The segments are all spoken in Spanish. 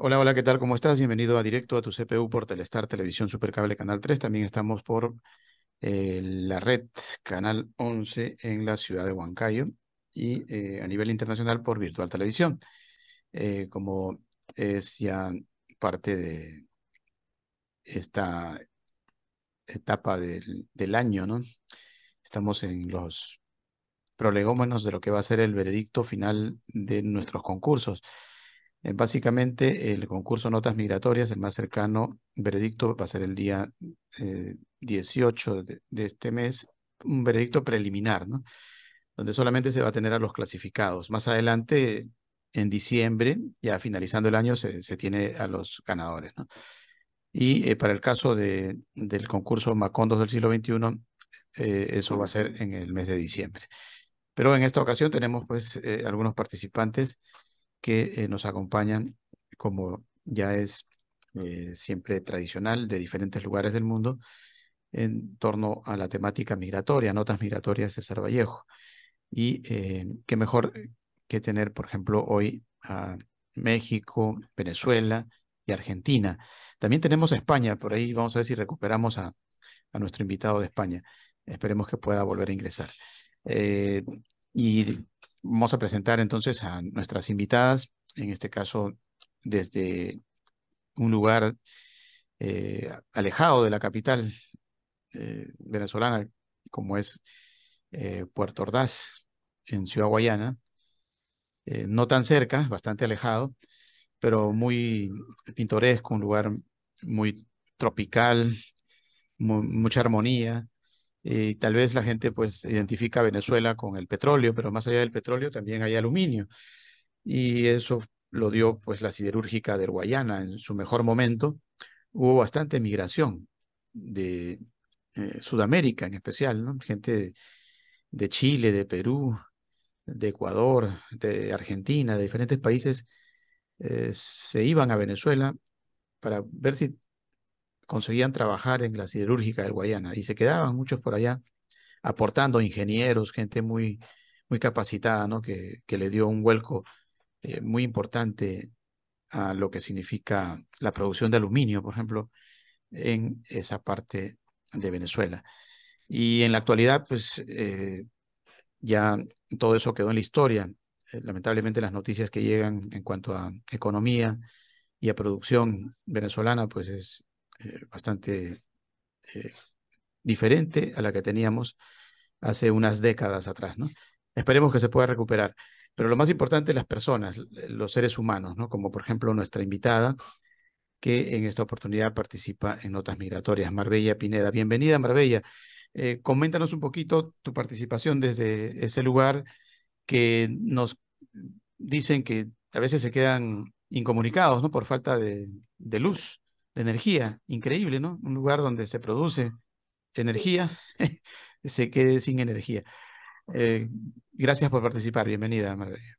Hola, hola, ¿qué tal? ¿Cómo estás? Bienvenido a Directo a tu CPU por Telestar Televisión Supercable Canal 3. También estamos por la red Canal 11 en la ciudad de Huancayo y a nivel internacional por Virtual Televisión. Como es ya parte de esta etapa del año, ¿no? Estamos en los prolegómenos de lo que va a ser el veredicto final de nuestros concursos. Básicamente, el concurso Notas Migratorias, el más cercano veredicto, va a ser el día 18 de este mes, un veredicto preliminar, ¿no? Donde solamente se va a tener a los clasificados. Más adelante, en diciembre, ya finalizando el año, se tiene a los ganadores, ¿no? Y para el caso del concurso Macondos del siglo XXI, eso va a ser en el mes de diciembre. Pero en esta ocasión tenemos pues algunos participantes que nos acompañan, como ya es siempre tradicional, de diferentes lugares del mundo, en torno a la temática migratoria, notas migratorias de César Vallejo. Y qué mejor que tener, por ejemplo, hoy a México, Venezuela y Argentina. También tenemos a España, por ahí vamos a ver si recuperamos a nuestro invitado de España. Esperemos que pueda volver a ingresar. Eh, y vamos a presentar entonces a nuestras invitadas, en este caso desde un lugar alejado de la capital venezolana, como es Puerto Ordaz, en Ciudad Guayana, no tan cerca, bastante alejado, pero muy pintoresco, un lugar muy tropical, mucha armonía. Y tal vez la gente pues identifica a Venezuela con el petróleo, pero más allá del petróleo también hay aluminio. Y eso lo dio pues la siderúrgica del Guayana en su mejor momento. Hubo bastante migración de Sudamérica en especial, ¿no? Gente de Chile, de Perú, de Ecuador, de Argentina, de diferentes países, se iban a Venezuela para ver si conseguían trabajar en la siderúrgica del Guayana y se quedaban muchos por allá aportando ingenieros, gente muy capacitada, ¿no? Que le dio un vuelco muy importante a lo que significa la producción de aluminio, por ejemplo, en esa parte de Venezuela. Y en la actualidad, pues ya todo eso quedó en la historia. Lamentablemente las noticias que llegan en cuanto a economía y a producción venezolana, pues es bastante eh, diferente a la que teníamos hace unas décadas atrás, ¿no? Esperemos que se pueda recuperar. Pero lo más importante, las personas, los seres humanos, ¿no? Como por ejemplo nuestra invitada, que en esta oportunidad participa en Notas Migratorias, Marbella Pineda. Bienvenida, Marbella. Coméntanos un poquito tu participación desde ese lugar que nos dicen que a veces se quedan incomunicados, ¿no? Por falta de luz, de energía. Increíble, ¿no? Un lugar donde se produce energía, se quede sin energía. Eh, Gracias por participar. Bienvenida, Marbella.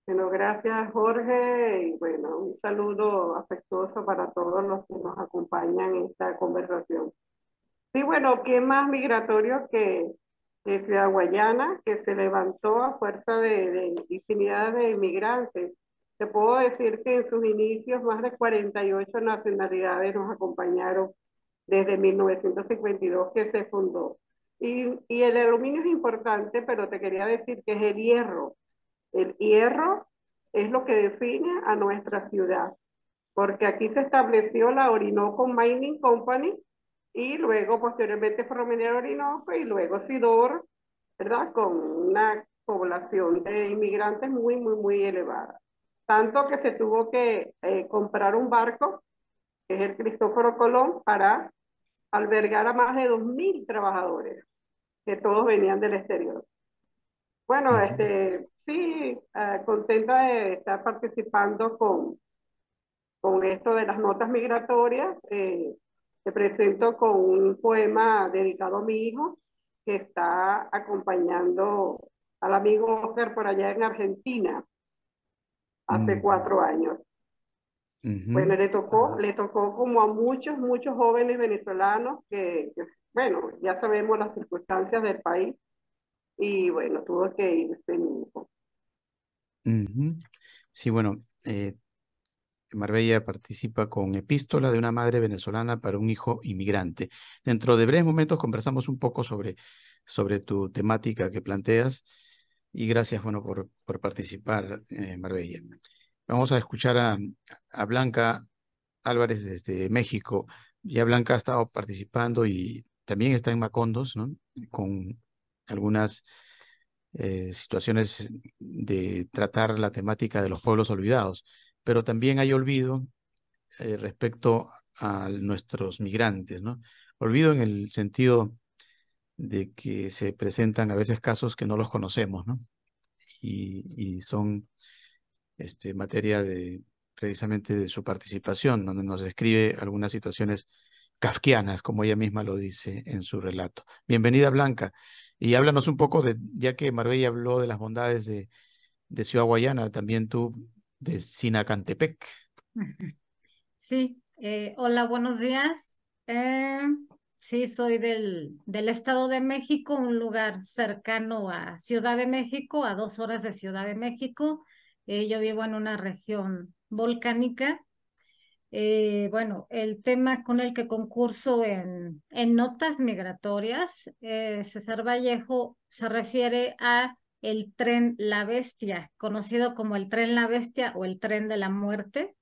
Bueno, gracias Jorge y bueno, un saludo afectuoso para todos los que nos acompañan en esta conversación. Sí, bueno, ¿qué más migratorio que Ciudad Guayana, que se levantó a fuerza de infinidad de inmigrantes? Te puedo decir que en sus inicios más de 48 nacionalidades nos acompañaron desde 1952 que se fundó. Y el aluminio es importante, pero te quería decir que es el hierro. El hierro es lo que define a nuestra ciudad, porque aquí se estableció la Orinoco Mining Company y luego posteriormente fue Minera Orinoco y luego Sidor, ¿verdad? Con una población de inmigrantes muy elevada. Tanto que se tuvo que comprar un barco, que es el Cristóforo Colón, para albergar a más de 2.000 trabajadores, que todos venían del exterior. Bueno, Ujú. sí, contenta de estar participando con esto de las notas migratorias. Te presento con un poema dedicado a mi hijo, que está acompañando al amigo Oscar por allá en Argentina hace Mm, 4 años. ujú. Bueno, le tocó como a muchos jóvenes venezolanos bueno, ya sabemos las circunstancias del país y bueno, tuvo que irse mi hijo. Ujú. Sí, bueno, Marbella participa con Epístola de una madre venezolana para un hijo inmigrante. Dentro de breves momentos conversamos un poco sobre tu temática que planteas y gracias, bueno, por participar, Marbella. Vamos a escuchar a Blanca Álvarez desde México. Ya Blanca ha estado participando y también está en Macondos, ¿no? Con algunas situaciones de tratar la temática de los pueblos olvidados, pero también hay olvido respecto a nuestros migrantes, ¿no? Olvido en el sentido de que se presentan a veces casos que no los conocemos, ¿no? Y son materia de precisamente de su participación, donde nos describe algunas situaciones kafkianas, como ella misma lo dice en su relato. Bienvenida, Blanca, y háblanos un poco de, ya que Marbella habló de las bondades de Ciudad Guayana, también tú de Sinacantepec. Sí, hola, buenos días. Sí, soy del Estado de México, un lugar cercano a Ciudad de México, a 2 horas de Ciudad de México. Yo vivo en una región volcánica. Bueno, el tema con el que concurso en notas migratorias, César Vallejo, se refiere a el tren La Bestia, conocido como el tren La Bestia o el tren de la muerte,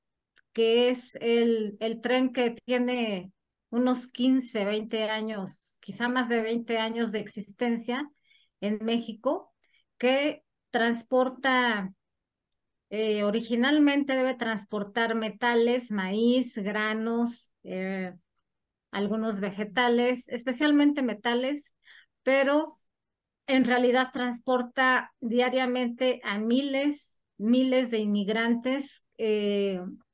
que es el tren que tiene unos 15, 20 años, quizá más de 20 años de existencia en México, que transporta, originalmente debe transportar metales, maíz, granos, algunos vegetales, especialmente metales, pero en realidad transporta diariamente a miles, miles de inmigrantes.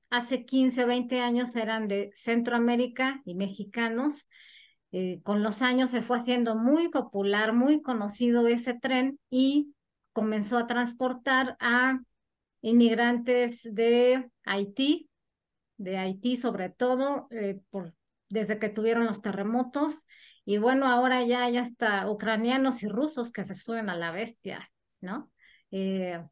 Hace 15 o 20 años eran de Centroamérica y mexicanos. Con los años se fue haciendo muy popular, muy conocido ese tren y comenzó a transportar a inmigrantes de Haití sobre todo, desde que tuvieron los terremotos. Y bueno, ahora ya hay hasta ucranianos y rusos que se suben a la bestia, ¿no? Eh,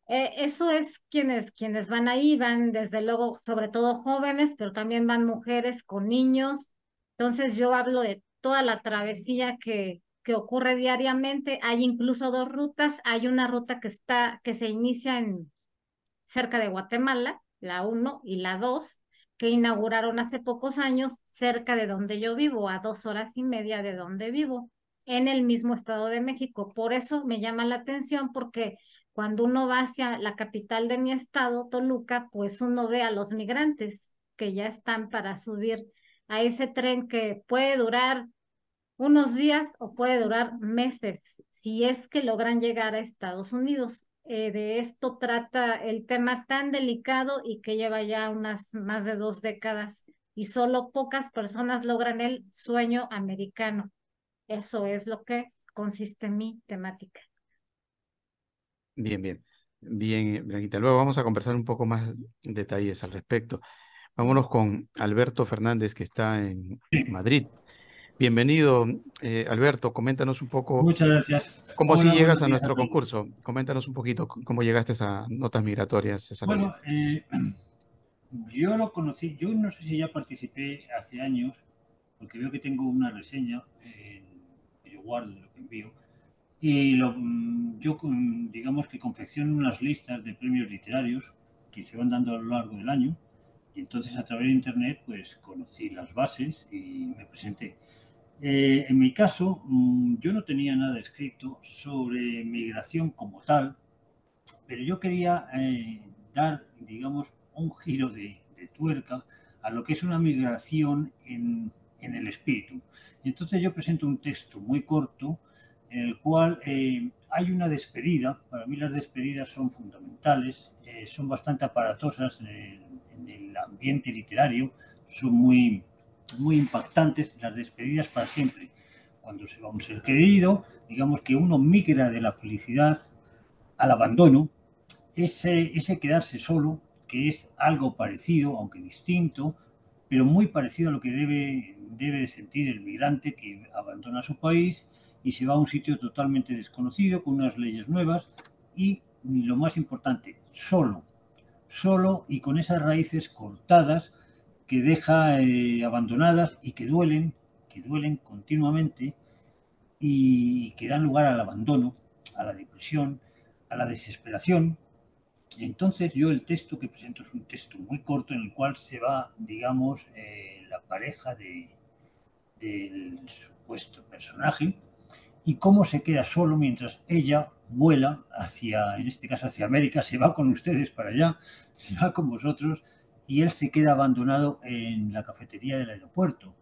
Eso es quienes van ahí, van desde luego, sobre todo jóvenes, pero también van mujeres con niños. Entonces yo hablo de toda la travesía que ocurre diariamente. Hay incluso dos rutas. Hay una ruta que se inicia cerca de Guatemala, la uno y la 2, que inauguraron hace pocos años cerca de donde yo vivo, a 2 horas y media de donde vivo, en el mismo Estado de México. Por eso me llama la atención, porque cuando uno va hacia la capital de mi estado, Toluca, pues uno ve a los migrantes que ya están para subir a ese tren que puede durar unos días o puede durar meses si es que logran llegar a Estados Unidos. De esto trata el tema tan delicado y que lleva ya unas más de 2 décadas y solo pocas personas logran el sueño americano. Eso es lo que consiste en mi temática. Bien, bien, bien, Blanquita. Luego vamos a conversar un poco más detalles al respecto. Sí. Vámonos con Alberto Fernández, que está en Madrid. Bienvenido, Alberto. Coméntanos un poco Muchas gracias. cómo así Hola, llegas buenos a días a nuestro todos. concurso. Coméntanos un poquito cómo llegaste a Notas Migratorias, César Vallejo. Bueno, yo lo conocí, yo no sé si ya participé hace años, porque veo que tengo una reseña que yo guardo de lo que envío, y yo digamos que confecciono unas listas de premios literarios que se van dando a lo largo del año, y entonces a través de internet pues conocí las bases y me presenté. En mi caso, yo no tenía nada escrito sobre migración como tal, pero yo quería dar, digamos, un giro de tuerca a lo que es una migración en el espíritu. Entonces yo presento un texto muy corto en el cual hay una despedida. Para mí las despedidas son fundamentales, son bastante aparatosas en el ambiente literario, son muy impactantes las despedidas para siempre. Cuando se va un ser querido, digamos que uno migra de la felicidad al abandono, ese quedarse solo, que es algo parecido, aunque distinto, pero muy parecido a lo que debe sentir el migrante que abandona su país y se va a un sitio totalmente desconocido, con unas leyes nuevas y, lo más importante, solo. solo y con esas raíces cortadas que deja abandonadas y que duelen continuamente y que dan lugar al abandono, a la depresión, a la desesperación. Y entonces yo el texto que presento es un texto muy corto en el cual se va, digamos, la pareja del supuesto personaje y cómo se queda solo mientras ella vuela hacia, en este caso hacia América, se va con ustedes para allá, se va con vosotros y él se queda abandonado en la cafetería del aeropuerto.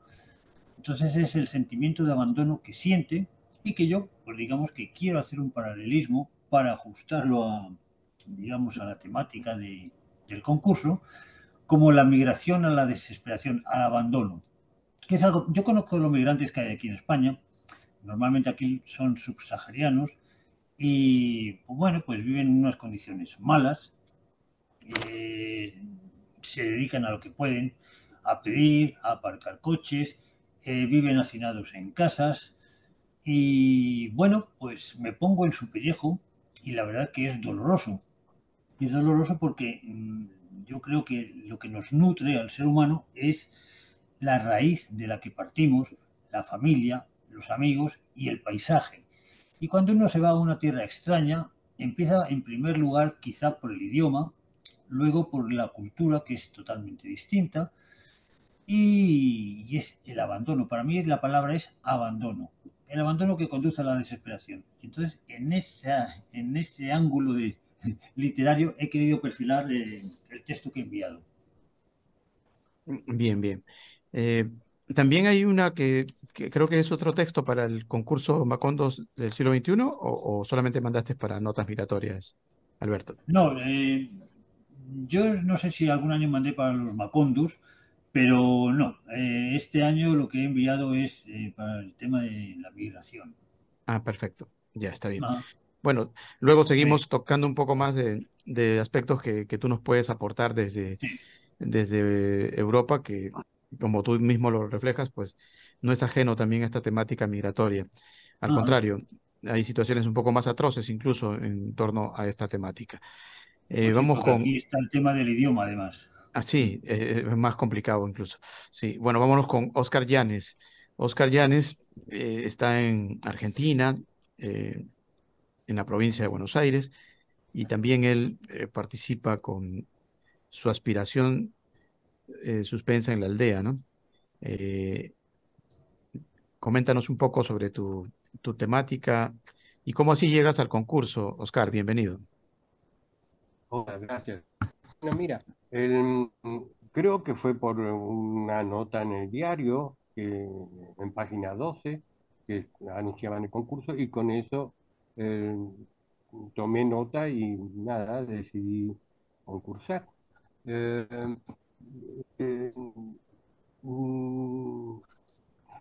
Entonces es el sentimiento de abandono que siente y que yo, pues digamos que quiero hacer un paralelismo para ajustarlo a, digamos, a la temática del concurso, como la migración a la desesperación, al abandono. Que es algo, yo conozco los migrantes que hay aquí en España, normalmente aquí son subsaharianos y pues bueno, pues viven en unas condiciones malas, eh, se dedican a lo que pueden, a pedir, a aparcar coches, viven hacinados en casas y bueno, pues me pongo en su pellejo y la verdad que es doloroso. Y es doloroso porque yo creo que lo que nos nutre al ser humano es la raíz de la que partimos, la familia, los amigos y el paisaje. Y cuando uno se va a una tierra extraña, empieza en primer lugar quizá por el idioma, luego por la cultura que es totalmente distinta y es el abandono. Para mí la palabra es abandono. El abandono que conduce a la desesperación. Entonces, en ese ángulo literario he querido perfilar el texto que he enviado. Bien, bien. Eh, También hay una que creo que es otro texto para el concurso Macondos del siglo XXI, o solamente mandaste para notas migratorias, Alberto. No, yo no sé si algún año mandé para los Macondos, pero no. Este año lo que he enviado es para el tema de la migración. Ah, perfecto. Ya está bien. Ah, Bueno, luego eh, seguimos tocando un poco más de aspectos que tú nos puedes aportar sí. desde Europa, que como tú mismo lo reflejas, pues no es ajeno también a esta temática migratoria. Al Ajá. contrario, hay situaciones un poco más atroces incluso en torno a esta temática. Pues sí, Vamos porque con, aquí está el tema del idioma, además. sí, es más complicado incluso. Sí, bueno, vámonos con Oscar Llanes. Oscar Llanes está en Argentina, eh, en la provincia de Buenos Aires, y también él participa con su aspiración suspensa en la aldea, ¿no? Eh, Coméntanos un poco sobre tu temática y cómo así llegas al concurso. Oscar, bienvenido. Hola, gracias. Bueno, mira, el- creo que fue por una nota en el diario, en página 12, que anunciaban el concurso, y con eso eh, tomé nota y nada, decidí concursar. Eh, eh, mm,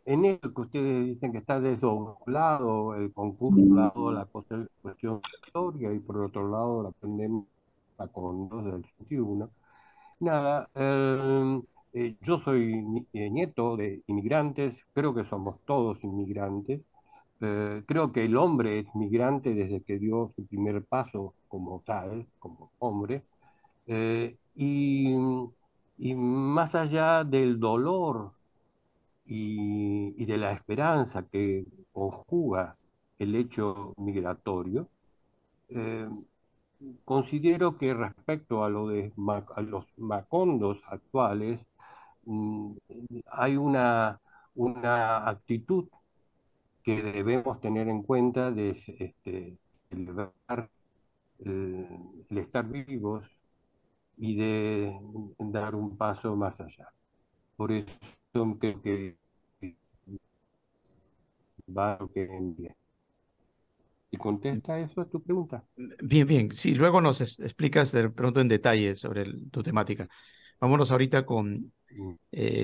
en eso que ustedes dicen que está desdoblado el concurso, por un lado la cuestión de historia y por otro lado la pandemia con dos del 21. Nada, yo soy nieto de inmigrantes, creo que somos todos inmigrantes. Creo que el hombre es migrante desde que dio su primer paso como tal, como hombre. Y más allá del dolor y de la esperanza que conjuga el hecho migratorio, eh, considero que respecto a a los macondos actuales, mm, hay una actitud que debemos tener en cuenta de celebrar el, el estar vivos y de dar un paso más allá. Por eso creo que va lo que envié. ¿Y contesta eso a tu pregunta? Bien, bien. Sí, luego nos explicas de pronto en detalle sobre tu temática. Vámonos ahorita con Mm.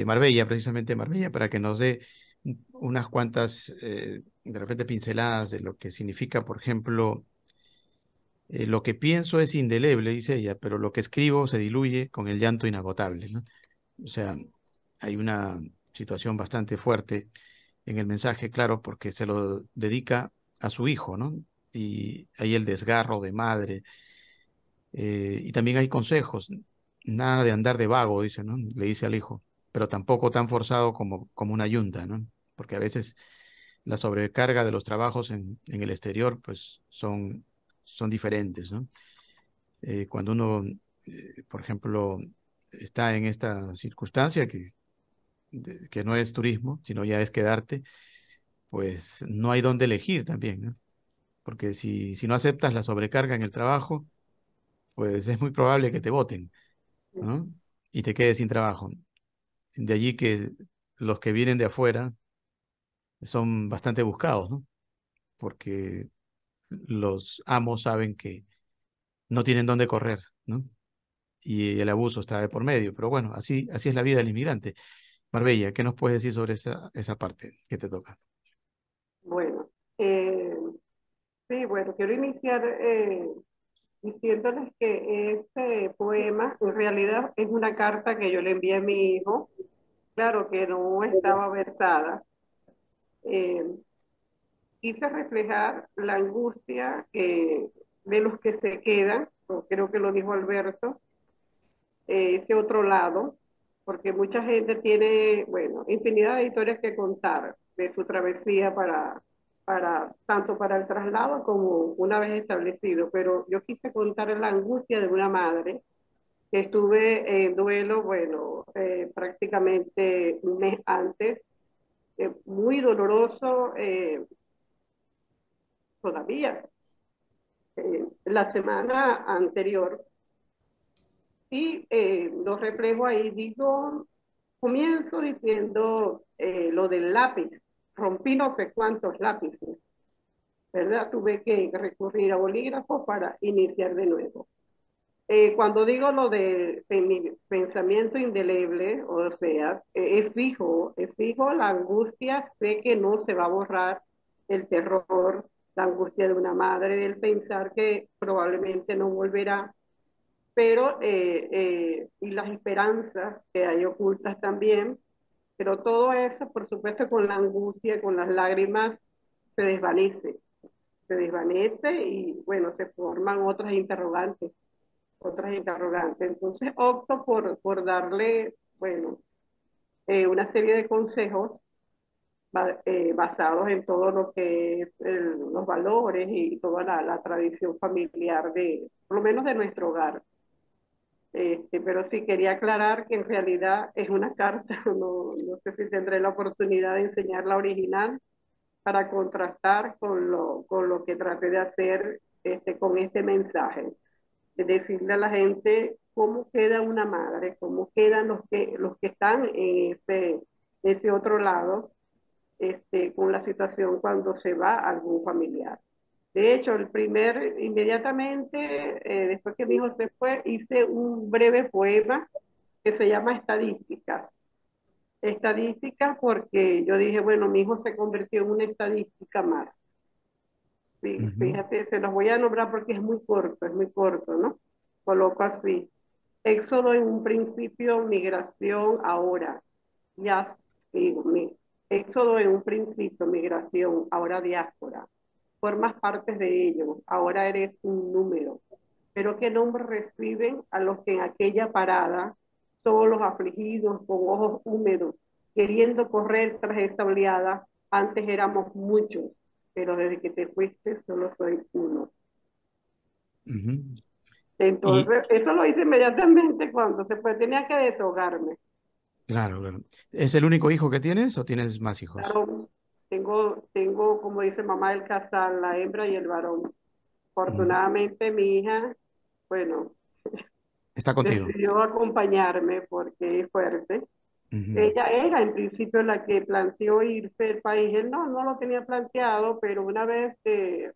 Marbella, precisamente Marbella, para que nos dé unas cuantas, de repente, pinceladas de lo que significa, por ejemplo, lo que pienso es indeleble, dice ella, pero lo que escribo se diluye con el llanto inagotable, ¿no? O sea, hay una situación bastante fuerte en el mensaje, claro, porque se lo dedica a su hijo, ¿no? Y hay el desgarro de madre, Y también hay consejos, nada de andar de vago, dice, ¿no? Le dice al hijo, pero tampoco tan forzado como una yunta, ¿no? Porque a veces la sobrecarga de los trabajos en el exterior, pues son diferentes, ¿no? Cuando uno, por ejemplo, está en esta circunstancia que no es turismo, sino ya es quedarte, pues no hay dónde elegir también, ¿no? Porque si no aceptas la sobrecarga en el trabajo, pues es muy probable que te voten, ¿no? Y te quedes sin trabajo. De allí que los que vienen de afuera son bastante buscados, ¿no? Porque los amos saben que no tienen dónde correr, ¿no? Y el abuso está de por medio. Pero bueno, así es la vida del inmigrante. Marbella, ¿qué nos puedes decir sobre esa parte que te toca? Bueno, sí, bueno, quiero iniciar diciéndoles que este poema en realidad es una carta que yo le envié a mi hijo, claro que no estaba versada. Eh, Quise reflejar la angustia de los que se quedan, creo que lo dijo Alberto, ese otro lado, porque mucha gente tiene, bueno, infinidad de historias que contar de su travesía tanto para el traslado como una vez establecido, pero yo quise contar la angustia de una madre que estuve en duelo, bueno, prácticamente un mes antes, muy doloroso todavía. La semana anterior y lo reflejo ahí, comienzo diciendo lo del lápiz, rompí no sé cuántos lápices, ¿verdad? Tuve que recurrir a bolígrafo para iniciar de nuevo. Cuando digo lo de mi pensamiento indeleble, o sea, es fijo la angustia, sé que no se va a borrar el terror, la angustia de una madre, del pensar que probablemente no volverá, pero y las esperanzas que hay ocultas también, pero todo eso, por supuesto, con la angustia, con las lágrimas, se desvanece y bueno, se forman otras interrogantes. Entonces opto por darle, bueno, una serie de consejos basados en todo lo que es los valores y toda la tradición familiar por lo menos de nuestro hogar. Pero sí quería aclarar que en realidad es una carta, no sé si tendré la oportunidad de enseñar la original para contrastar con lo que traté de hacer con este mensaje, de decirle a la gente cómo queda una madre, cómo quedan los que están en ese otro lado, con la situación cuando se va algún familiar. De hecho, inmediatamente, después que mi hijo se fue, hice un breve poema que se llama Estadísticas. Estadísticas porque yo dije, bueno, mi hijo se convirtió en una estadística más. Sí, Ujú, fíjate, se los voy a nombrar porque es muy corto, ¿no? Coloco así. Éxodo en un principio, migración ahora. Ya, digo, éxodo en un principio, migración, ahora diáspora. Formas partes de ello, ahora eres un número. Pero qué nombre reciben a los que en aquella parada, solos, afligidos, con ojos húmedos, queriendo correr tras esa oleada, antes éramos muchos, pero desde que te fuiste solo soy uno. ujú. Y Entonces, eso lo hice inmediatamente cuando se fue, tenía que desahogarme. claro, claro. ¿Es el único hijo que tienes o tienes más hijos? Varón, como dice mamá, el casal, la hembra y el varón. Ujú. Afortunadamente mi hija, bueno, Está contigo. decidió acompañarme porque es fuerte. Ujú. Ella era en principio la que planteó irse del país. Él no lo tenía planteado, pero una vez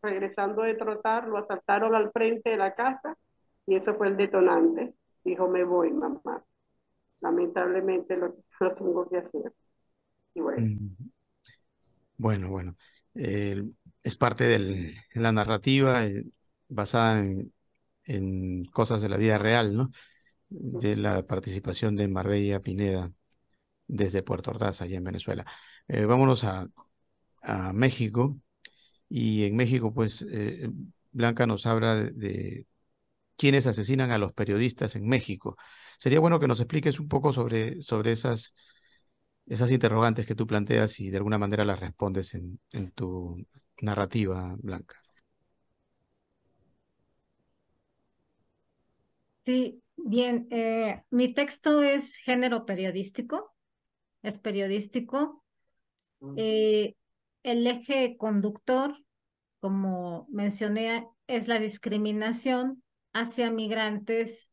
regresando de trotar, lo asaltaron al frente de la casa y eso fue el detonante. Dijo, me voy, mamá. Lamentablemente lo tengo que hacer. Y bueno, Mm. Bueno, bueno. Eh, es parte de la narrativa basada en cosas de la vida real, ¿no? De la participación de Marbella Pineda desde Puerto Ordaz, allá en Venezuela. Vámonos a México. Y en México, pues, Blanca nos habla de quienes asesinan a los periodistas en México. Sería bueno que nos expliques un poco sobre esas interrogantes que tú planteas y de alguna manera las respondes en tu narrativa, Blanca. Sí, bien, mi texto es género periodístico, es periodístico. Eh, el eje conductor, como mencioné, es la discriminación hacia migrantes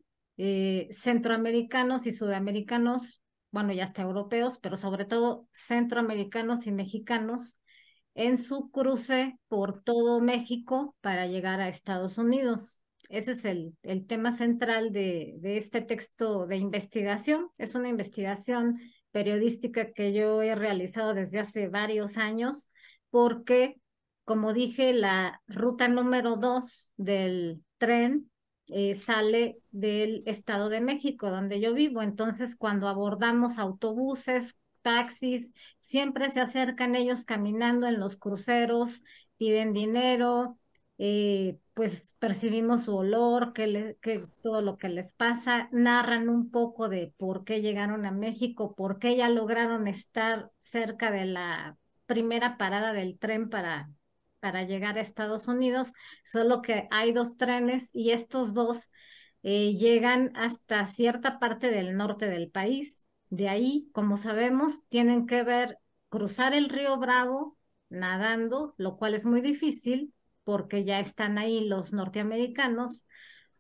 centroamericanos y sudamericanos, bueno, ya hasta europeos, pero sobre todo centroamericanos y mexicanos, en su cruce por todo México para llegar a Estados Unidos. Ese es el tema central de este texto de investigación. Es una investigación periodística que yo he realizado desde hace varios años porque, como dije, la ruta número 2 del tren sale del Estado de México, donde yo vivo. Entonces, cuando abordamos autobuses, taxis, siempre se acercan ellos caminando en los cruceros, piden dinero, pues percibimos su olor, que todo lo que les pasa, narran un poco de por qué llegaron a México, por qué ya lograron estar cerca de la primera parada del tren para llegar a Estados Unidos, solo que hay dos trenes y estos dos llegan hasta cierta parte del norte del país. De ahí, como sabemos, tienen que cruzar el río Bravo nadando, lo cual es muy difícil porque ya están ahí los norteamericanos,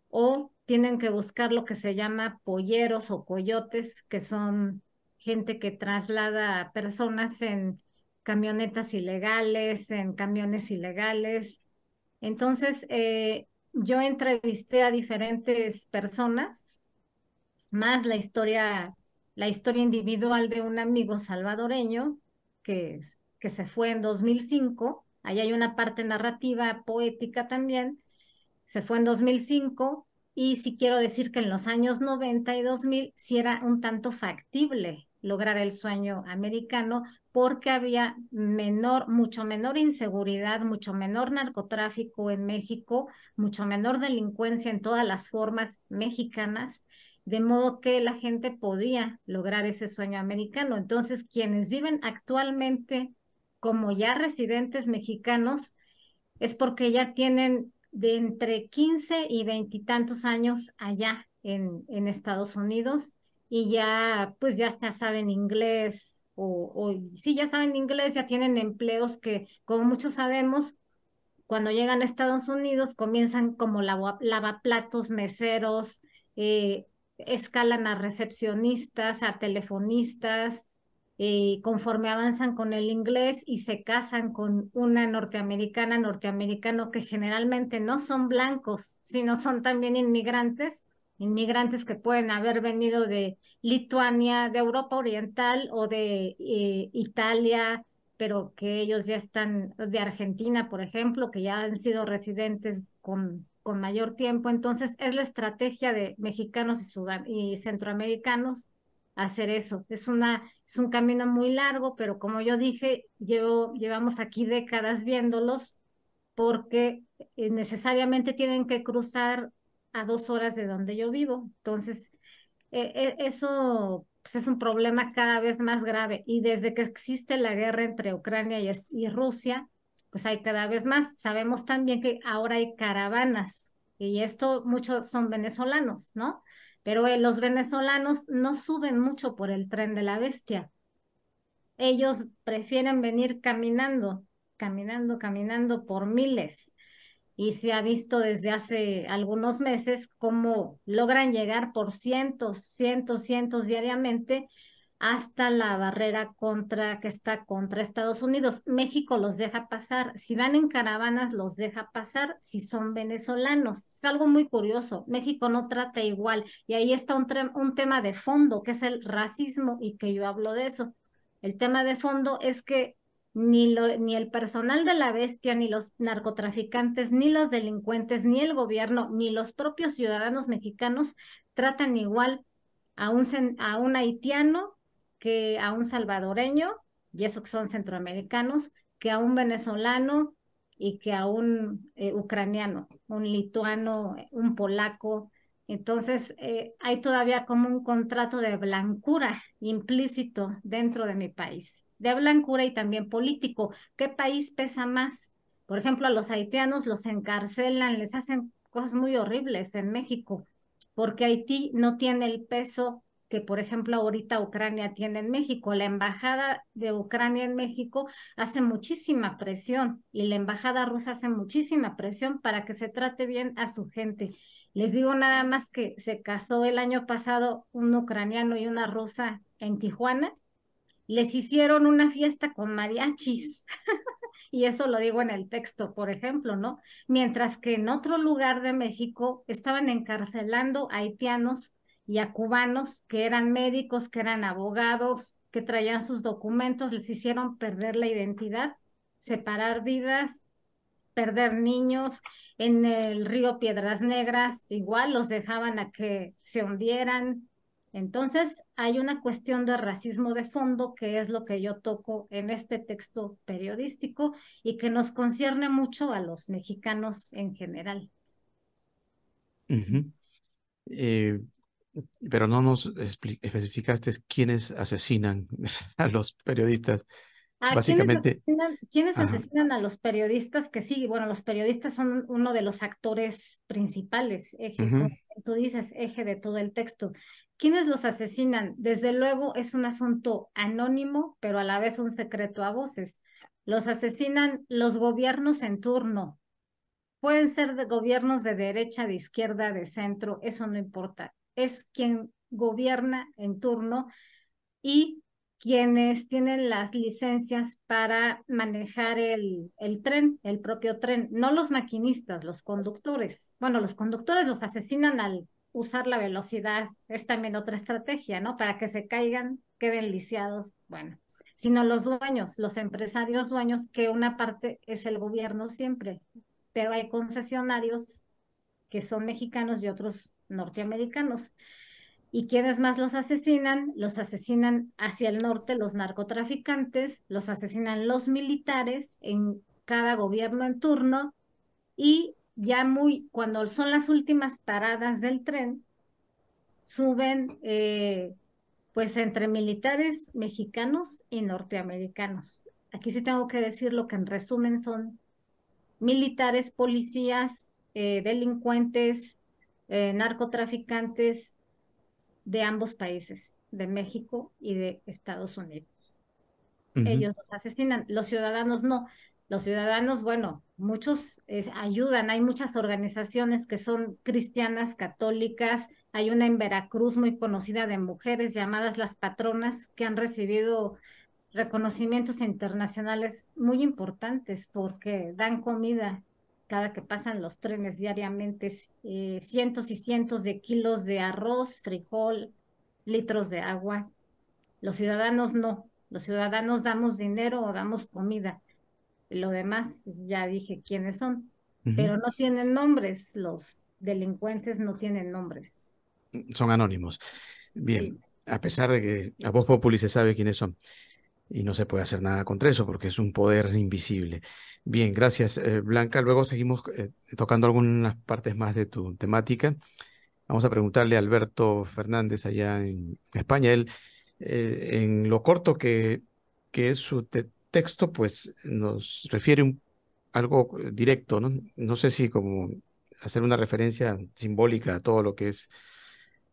o tienen que buscar lo que se llama polleros o coyotes, que son gente que traslada a personas en camionetas ilegales, en camiones ilegales. Entonces, yo entrevisté a diferentes personas, más la historia individual de un amigo salvadoreño que se fue en 2005. Ahí hay una parte narrativa poética también. Se fue en 2005 y sí quiero decir que en los años 90 y 2000 sí era un tanto factible lograr el sueño americano porque había mucho menor inseguridad, mucho menor narcotráfico en México, mucho menor delincuencia en todas las formas mexicanas, de modo que la gente podía lograr ese sueño americano. Entonces, quienes viven actualmente como ya residentes mexicanos es porque ya tienen de entre 15 y 20 y tantos años allá en Estados Unidos y ya pues ya hasta saben inglés o sí ya saben inglés, ya tienen empleos que como muchos sabemos, cuando llegan a Estados Unidos comienzan como lavaplatos, meseros, eh, escalan a recepcionistas, a telefonistas, conforme avanzan con el inglés y se casan con una norteamericana, norteamericano que generalmente no son blancos, sino son también inmigrantes, inmigrantes que pueden haber venido de Lituania, de Europa Oriental o de Italia, pero que ellos ya están de Argentina, por ejemplo, que ya han sido residentes con mayor tiempo. Entonces, es la estrategia de mexicanos y centroamericanos hacer eso. Es un camino muy largo, pero como yo dije, llevamos aquí décadas viéndolos porque necesariamente tienen que cruzar a 2 horas de donde yo vivo. Entonces, eso pues, es un problema cada vez más grave. Y desde que existe la guerra entre Ucrania y Rusia, pues hay cada vez más. Sabemos también que ahora hay caravanas, y esto muchos son venezolanos, ¿no? Pero los venezolanos no suben mucho por el Tren de la Bestia. Ellos prefieren venir caminando, caminando, caminando por miles y se ha visto desde hace algunos meses cómo logran llegar por cientos, cientos, cientos diariamente hasta la barrera que está contra Estados Unidos. México los deja pasar. Si van en caravanas, los deja pasar si son venezolanos. Es algo muy curioso. México no trata igual. Y ahí está un tema de fondo, que es el racismo, y que yo hablo de eso. El tema de fondo es que ni el personal de la bestia, ni los narcotraficantes, ni los delincuentes, ni el gobierno, ni los propios ciudadanos mexicanos tratan igual a un haitiano que a un salvadoreño, y eso que son centroamericanos, que a un venezolano, y que a un ucraniano, un lituano, un polaco. Entonces, hay todavía como un contrato de blancura implícito dentro de mi país, de blancura y también político. ¿Qué país pesa más? Por ejemplo, a los haitianos los encarcelan, les hacen cosas muy horribles en México, porque Haití no tiene el peso que, por ejemplo, ahorita Ucrania tiene en México. La embajada de Ucrania en México hace muchísima presión y la embajada rusa hace muchísima presión para que se trate bien a su gente. Les digo nada más que se casó el año pasado un ucraniano y una rusa en Tijuana. Les hicieron una fiesta con mariachis. Y eso lo digo en el texto, por ejemplo, ¿no? Mientras que en otro lugar de México estaban encarcelando a haitianos y a cubanos que eran médicos, que eran abogados, que traían sus documentos, les hicieron perder la identidad, separar vidas, perder niños. En el río Piedras Negras igual los dejaban a que se hundieran. Entonces, hay una cuestión de racismo de fondo, que es lo que yo toco en este texto periodístico y que nos concierne mucho a los mexicanos en general. Ujú. Eh, pero no nos especificaste quiénes asesinan a los periodistas. ¿A Básicamente, quiénes ajá, asesinan a los periodistas? Que sí, bueno, los periodistas son uno de los actores principales, eje, ujú, como tú dices, eje de todo el texto. ¿Quiénes los asesinan? Desde luego es un asunto anónimo, pero a la vez un secreto a voces. Los asesinan los gobiernos en turno. Pueden ser de gobiernos de derecha, de izquierda, de centro, eso no importa. Es quien gobierna en turno y quienes tienen las licencias para manejar el tren, el propio tren, no los maquinistas, los conductores. Bueno, los conductores los asesinan al usar la velocidad, es también otra estrategia, ¿no? Para que se caigan, queden lisiados, bueno, sino los dueños, los empresarios dueños, que una parte es el gobierno siempre, pero hay concesionarios que son mexicanos y otros norteamericanos. ¿Y quiénes más los asesinan? Los asesinan hacia el norte los narcotraficantes, los asesinan los militares en cada gobierno en turno y ya muy, cuando son las últimas paradas del tren, suben pues entre militares mexicanos y norteamericanos. Aquí sí tengo que decir lo que en resumen son militares, policías, delincuentes, narcotraficantes de ambos países, de México y de Estados Unidos. ujú. Ellos los asesinan, los ciudadanos no. Los ciudadanos, bueno, muchos ayudan, hay muchas organizaciones que son cristianas, católicas, hay una en Veracruz muy conocida de mujeres llamadas las patronas que han recibido reconocimientos internacionales muy importantes porque dan comida cada que pasan los trenes diariamente, cientos y cientos de kilos de arroz, frijol, litros de agua. Los ciudadanos no, los ciudadanos damos dinero o damos comida. Lo demás, ya dije quiénes son, Ujú. pero no tienen nombres, los delincuentes no tienen nombres. Son anónimos. Bien, Sí. a pesar de que a Voz Populi se sabe quiénes son y no se puede hacer nada contra eso porque es un poder invisible. Bien, gracias, Blanca. Luego seguimos tocando algunas partes más de tu temática. Vamos a preguntarle a Alberto Fernández allá en España. Él, en lo corto que es su texto, pues nos refiere algo directo, ¿no? No sé si como hacer una referencia simbólica a todo lo que es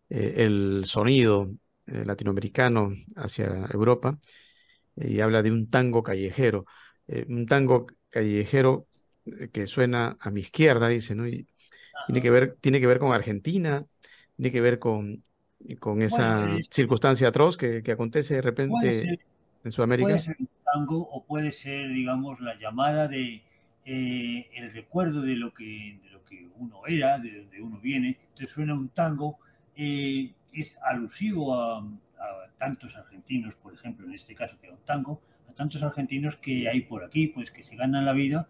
el sonido latinoamericano hacia Europa, y habla de un tango callejero. Un tango callejero que suena a mi izquierda, dice, ¿no? Y tiene que ver con Argentina, tiene que ver con Bueno, esa circunstancia atroz que acontece de puede repente ser, en puede Sudamérica. ser un tango o puede ser, digamos, la llamada de el recuerdo de lo que uno era, de donde uno viene. Entonces suena un tango, es alusivo a tantos argentinos, por ejemplo, en este caso que era un tango, a tantos argentinos que hay por aquí, pues que se ganan la vida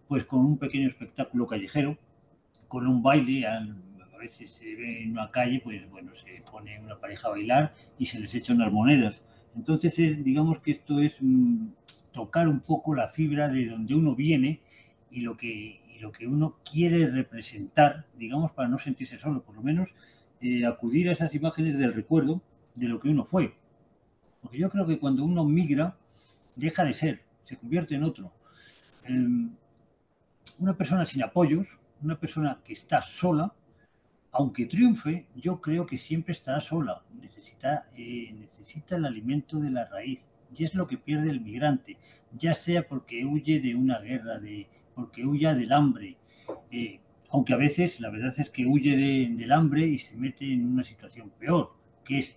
pues con un pequeño espectáculo callejero, con un baile. A veces se ve en una calle, pues bueno, se pone una pareja a bailar y se les echan unas monedas. Entonces, digamos que esto es tocar un poco la fibra de donde uno viene y lo que uno quiere representar, digamos, para no sentirse solo, por lo menos acudir a esas imágenes del recuerdo de lo que uno fue. Porque yo creo que cuando uno migra, deja de ser, se convierte en otro. Una persona sin apoyos, una persona que está sola, aunque triunfe, yo creo que siempre estará sola. Necesita el alimento de la raíz. Y es lo que pierde el migrante, ya sea porque huye de una guerra, porque huya del hambre. Aunque a veces la verdad es que huye del hambre y se mete en una situación peor, que es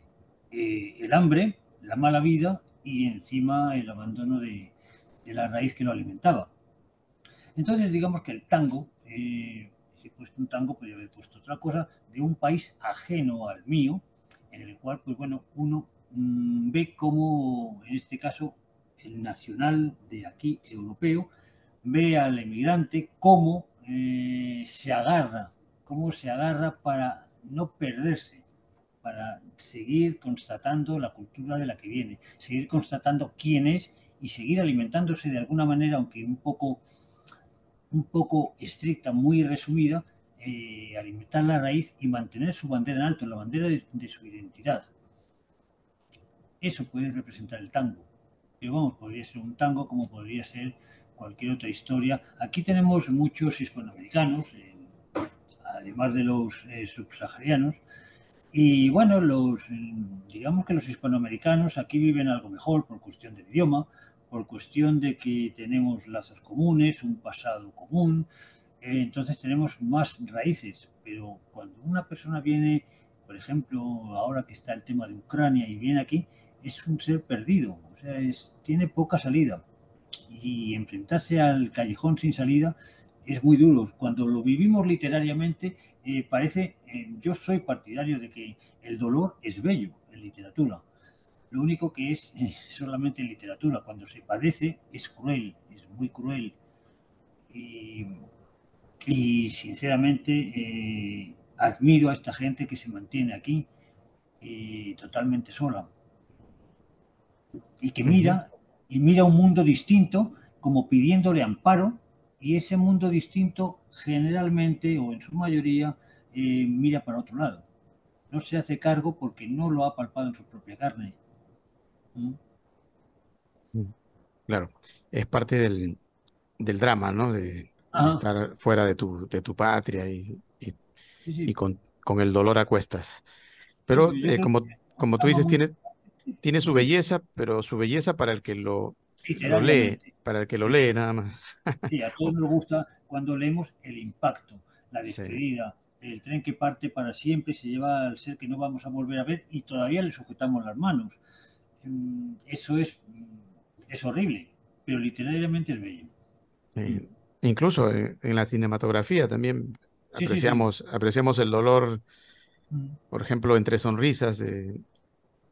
el hambre, la mala vida y encima el abandono de la raíz que lo alimentaba. Entonces, digamos que el tango, he puesto un tango, podría haber puesto otra cosa, de un país ajeno al mío, en el cual, pues bueno, uno ve cómo, en este caso, el nacional de aquí, europeo, ve al emigrante cómo se agarra para no perderse, para seguir constatando la cultura de la que viene, seguir constatando quién es y seguir alimentándose de alguna manera, aunque un poco estricta, muy resumida, alimentar la raíz y mantener su bandera en alto, la bandera de su identidad. Eso puede representar el tango. Pero vamos, podría ser un tango como podría ser cualquier otra historia. Aquí tenemos muchos hispanoamericanos, además de los subsaharianos, y bueno, digamos que los hispanoamericanos aquí viven algo mejor por cuestión del idioma, por cuestión de que tenemos lazos comunes, un pasado común, entonces tenemos más raíces. Pero cuando una persona viene, por ejemplo, ahora que está el tema de Ucrania y viene aquí, es un ser perdido, o sea, tiene poca salida. Y enfrentarse al callejón sin salida es muy duro. Cuando lo vivimos literariamente, yo soy partidario de que el dolor es bello en literatura. Lo único que es solamente en literatura. Cuando se padece es cruel, es muy cruel. Y, y sinceramente admiro a esta gente que se mantiene aquí totalmente sola y que mira un mundo distinto como pidiéndole amparo, y ese mundo distinto generalmente o en su mayoría mira para otro lado. No se hace cargo porque no lo ha palpado en su propia carne. ¿Mm? Claro, es parte del drama, ¿no? De Ajá, estar fuera de tu patria sí, y sí. con el dolor a cuestas. Sí, Pero pero yo creo que como tú ama dices, mucho, tiene su belleza, pero su belleza para el que lo lee, literariamente. para el que lo Sí, lee nada más. sí, a todos nos gusta cuando leemos el impacto, la Sí. despedida, el tren que parte para siempre, se lleva al ser que no vamos a volver a ver y todavía le sujetamos las manos. Eso es horrible, pero literariamente es bello. Mm. Incluso en la cinematografía también Sí, sí, sí. apreciamos el dolor, Mm. por ejemplo, entre sonrisas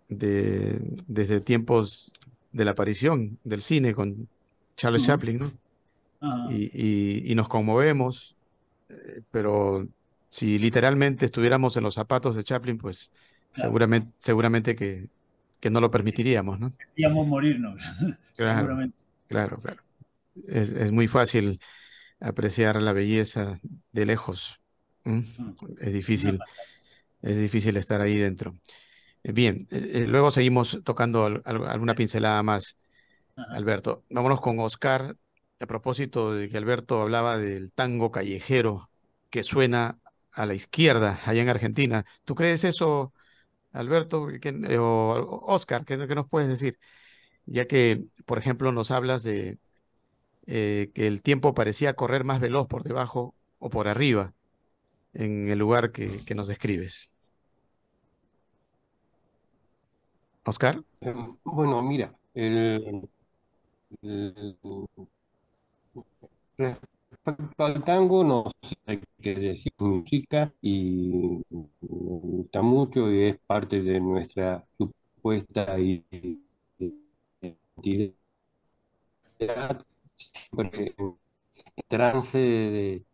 desde tiempos de la aparición del cine con Charles Ajá, Chaplin, ¿no? ajá, Y nos conmovemos, pero si literalmente estuviéramos en los zapatos de Chaplin, pues claro. seguramente que no lo permitiríamos, ¿no? Queríamos morirnos, Claro, seguramente. claro. Es muy fácil apreciar la belleza de lejos. ¿M? Mm. Es Una difícil, pantalla. es difícil estar ahí dentro. Bien, luego seguimos tocando alguna pincelada más, Ajá. Alberto. Vámonos con Oscar. A propósito de que Alberto hablaba del tango callejero que suena a la izquierda allá en Argentina. ¿Tú crees eso, Alberto? O Oscar, ¿qué nos puedes decir? Ya que, por ejemplo, nos hablas de que el tiempo parecía correr más veloz por debajo o por arriba en el lugar que nos describes. Oscar. Bueno, mira, el- respecto al tango, no sé qué decir, música y me gusta mucho y es parte de nuestra supuesta identidad, siempre en trance de,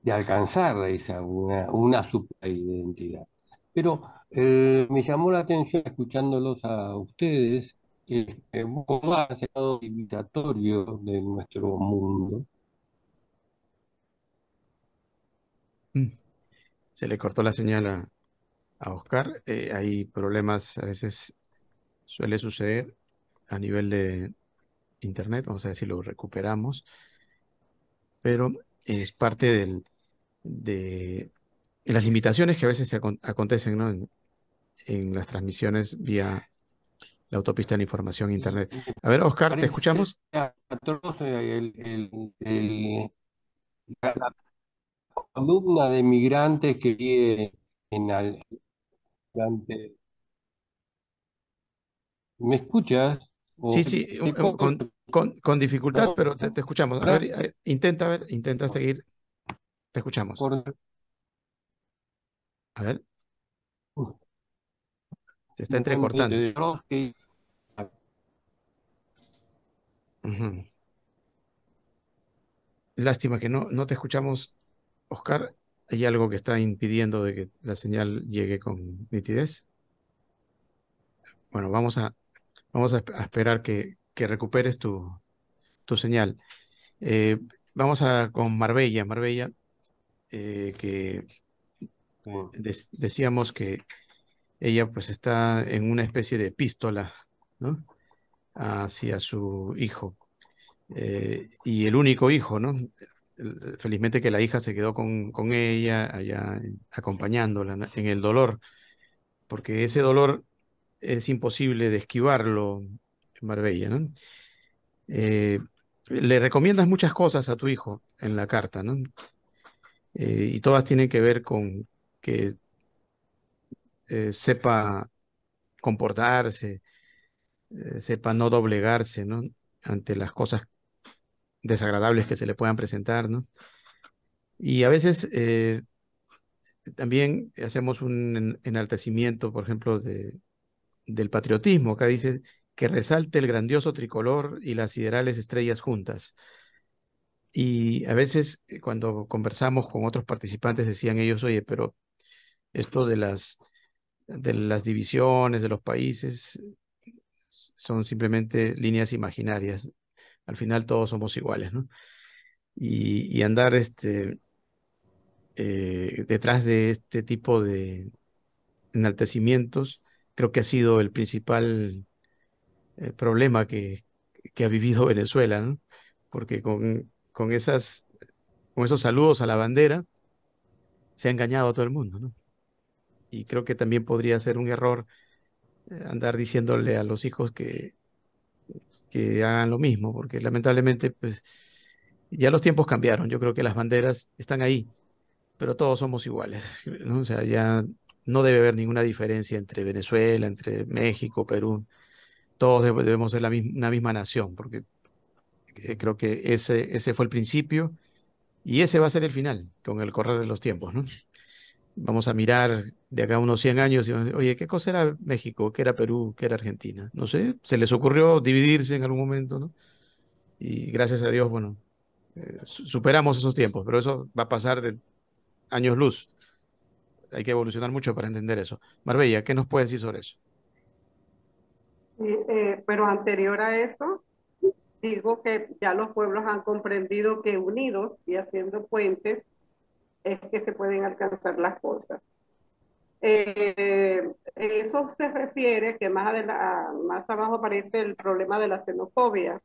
de alcanzar una superidentidad. Pero me llamó la atención escuchándolos a ustedes ¿Cómo ha sido limitatorio de nuestro mundo? Mm. Se le cortó la señal a Oscar. Hay problemas, a veces suele suceder a nivel de internet, vamos a ver si lo recuperamos, pero es parte de las limitaciones que a veces acontecen, ¿no? En las transmisiones vía la autopista de la información e Y internet. me A ver, Oscar, ¿te parece escuchamos? atroz la columna de migrantes que vive en Alicante. ¿Me escuchas? Sí, ¿O sí, te puedo con dificultad, escuchar pero te escuchamos. ahora? A ver, intenta seguir, te escuchamos. Por- A ver, se está Bueno, entrecortando. que Ujú. Lástima que no te escuchamos, Oscar. ¿Hay algo que está impidiendo de que la señal llegue con nitidez? Bueno, a esperar que recuperes tu señal. Eh, con Marbella. Marbella, que decíamos que ella pues está en una especie de epístola, ¿no? Hacia su hijo. Y el único hijo, ¿no? Felizmente que la hija se quedó con ella allá acompañándola, ¿no? En el dolor, porque ese dolor es imposible de esquivarlo en Marbella, ¿no? Eh, Le recomiendas muchas cosas a tu hijo en la carta, ¿no? Y todas tienen que ver con que sepa comportarse, sepa no doblegarse, ¿no? Ante las cosas desagradables que se le puedan presentar, ¿no? Y a veces también hacemos un enaltecimiento, por ejemplo, del patriotismo. Acá dice que resalte el grandioso tricolor y las siderales estrellas juntas. Y a veces cuando conversamos con otros participantes decían ellos, oye, pero esto de las divisiones de los países son simplemente líneas imaginarias. Al final todos somos iguales, ¿no? Y andar detrás de este tipo de enaltecimientos, creo que ha sido el principal problema que ha vivido Venezuela, ¿no? Porque con esos saludos a la bandera se ha engañado a todo el mundo, ¿no? Y creo que también podría ser un error andar diciéndole a los hijos que hagan lo mismo, porque lamentablemente, pues, ya los tiempos cambiaron. Yo creo que las banderas están ahí, pero todos somos iguales, ¿no? O sea, ya no debe haber ninguna diferencia entre Venezuela, entre México, Perú. Todos debemos ser una misma nación, porque creo que ese fue el principio y ese va a ser el final con el correr de los tiempos, ¿no? Vamos a mirar de acá a unos 100 años y vamos a decir, oye, ¿qué cosa era México? ¿Qué era Perú? ¿Qué era Argentina? No sé, se les ocurrió dividirse en algún momento, ¿no? Y gracias a Dios, bueno, superamos esos tiempos, pero eso va a pasar de años luz. Hay que evolucionar mucho para entender eso. Marbella, ¿qué nos puedes decir sobre eso? Pero anterior a eso, digo que ya los pueblos han comprendido que unidos y haciendo puentes es que se pueden alcanzar las cosas. Eso se refiere que más abajo aparece el problema de la xenofobia.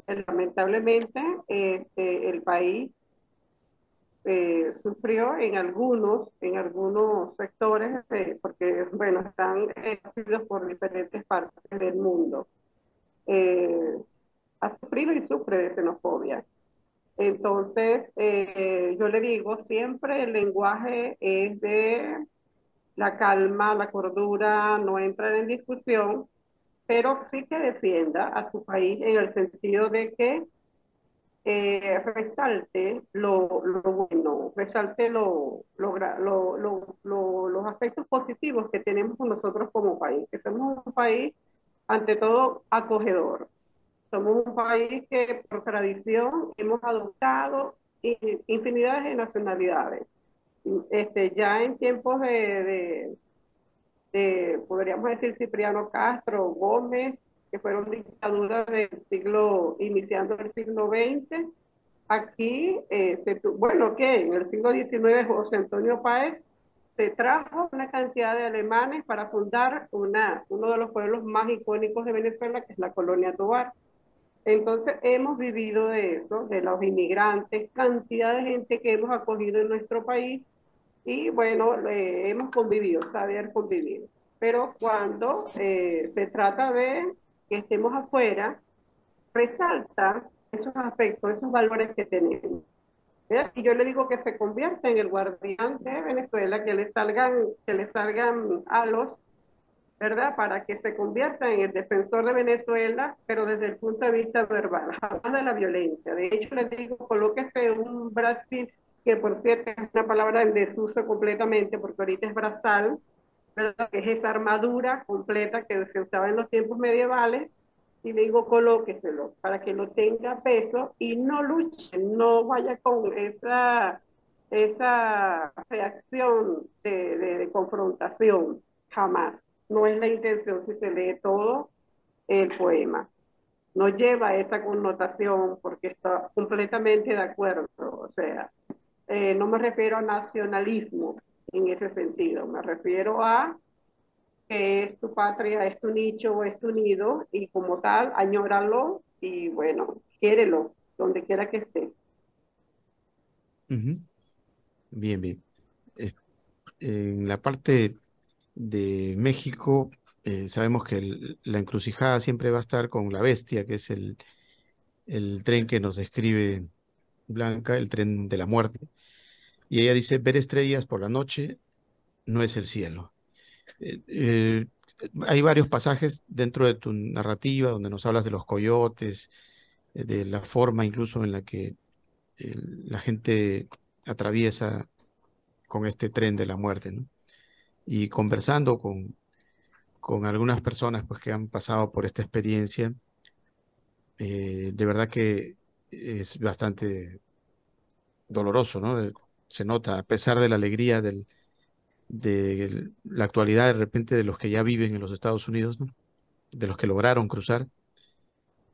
Lamentablemente, el país sufrió en algunos sectores, porque, bueno, están divididos por diferentes partes del mundo. Eh, Ha sufrido y sufre de xenofobia. Entonces, yo le digo, siempre el lenguaje es de la calma, la cordura, no entrar en discusión, pero sí que defienda a su país en el sentido de que resalte lo bueno, resalte los aspectos positivos que tenemos nosotros como país, que somos un país, ante todo, acogedor. Somos un país que por tradición hemos adoptado infinidad de nacionalidades. Ya en tiempos podríamos decir, Cipriano Castro, Gómez, que fueron dictaduras del siglo, iniciando el siglo XX. Aquí, bueno, que en el siglo XIX José Antonio Páez se trajo una cantidad de alemanes para fundar uno de los pueblos más icónicos de Venezuela, que es la Colonia Tovar. Entonces hemos vivido de eso, de los inmigrantes, cantidad de gente que hemos acogido en nuestro país y bueno, hemos convivido, saber convivir. Pero cuando se trata de que estemos afuera, resalta esos aspectos, esos valores que tenemos. ¿Verdad? Y yo le digo que se convierta en el guardián de Venezuela, que le salgan halos, ¿verdad? Para que se convierta en el defensor de Venezuela, pero desde el punto de vista verbal, jamás de la violencia. De hecho, les digo, colóquese un Brasil, que por cierto es una palabra en desuso completamente, porque ahorita es brazal, ¿verdad? Que es esa armadura completa que se usaba en los tiempos medievales, y le digo, colóqueselo para que no tenga peso y no luche, no vaya con esa reacción de confrontación, jamás. No es la intención si se lee todo el poema. No lleva esa connotación porque está completamente de acuerdo. O sea, no me refiero a nacionalismo en ese sentido, me refiero a que es tu patria, es tu nicho, es tu nido, y como tal, añóralo y bueno, quiérelo, donde quiera que esté. Ujú. Bien, bien. En la parte de México, sabemos que la encrucijada siempre va a estar con la bestia, que es el tren que nos describe Blanca, el tren de la muerte. Y ella dice, ver estrellas por la noche no es el cielo. Eh, eh, Hay varios pasajes dentro de tu narrativa donde nos hablas de los coyotes, de la forma incluso en la que la gente atraviesa con este tren de la muerte, ¿no? Y conversando con algunas personas pues, que han pasado por esta experiencia, de verdad que es bastante doloroso, ¿no? Se nota, a pesar de la alegría de la actualidad de repente de los que ya viven en los Estados Unidos, ¿no? De los que lograron cruzar,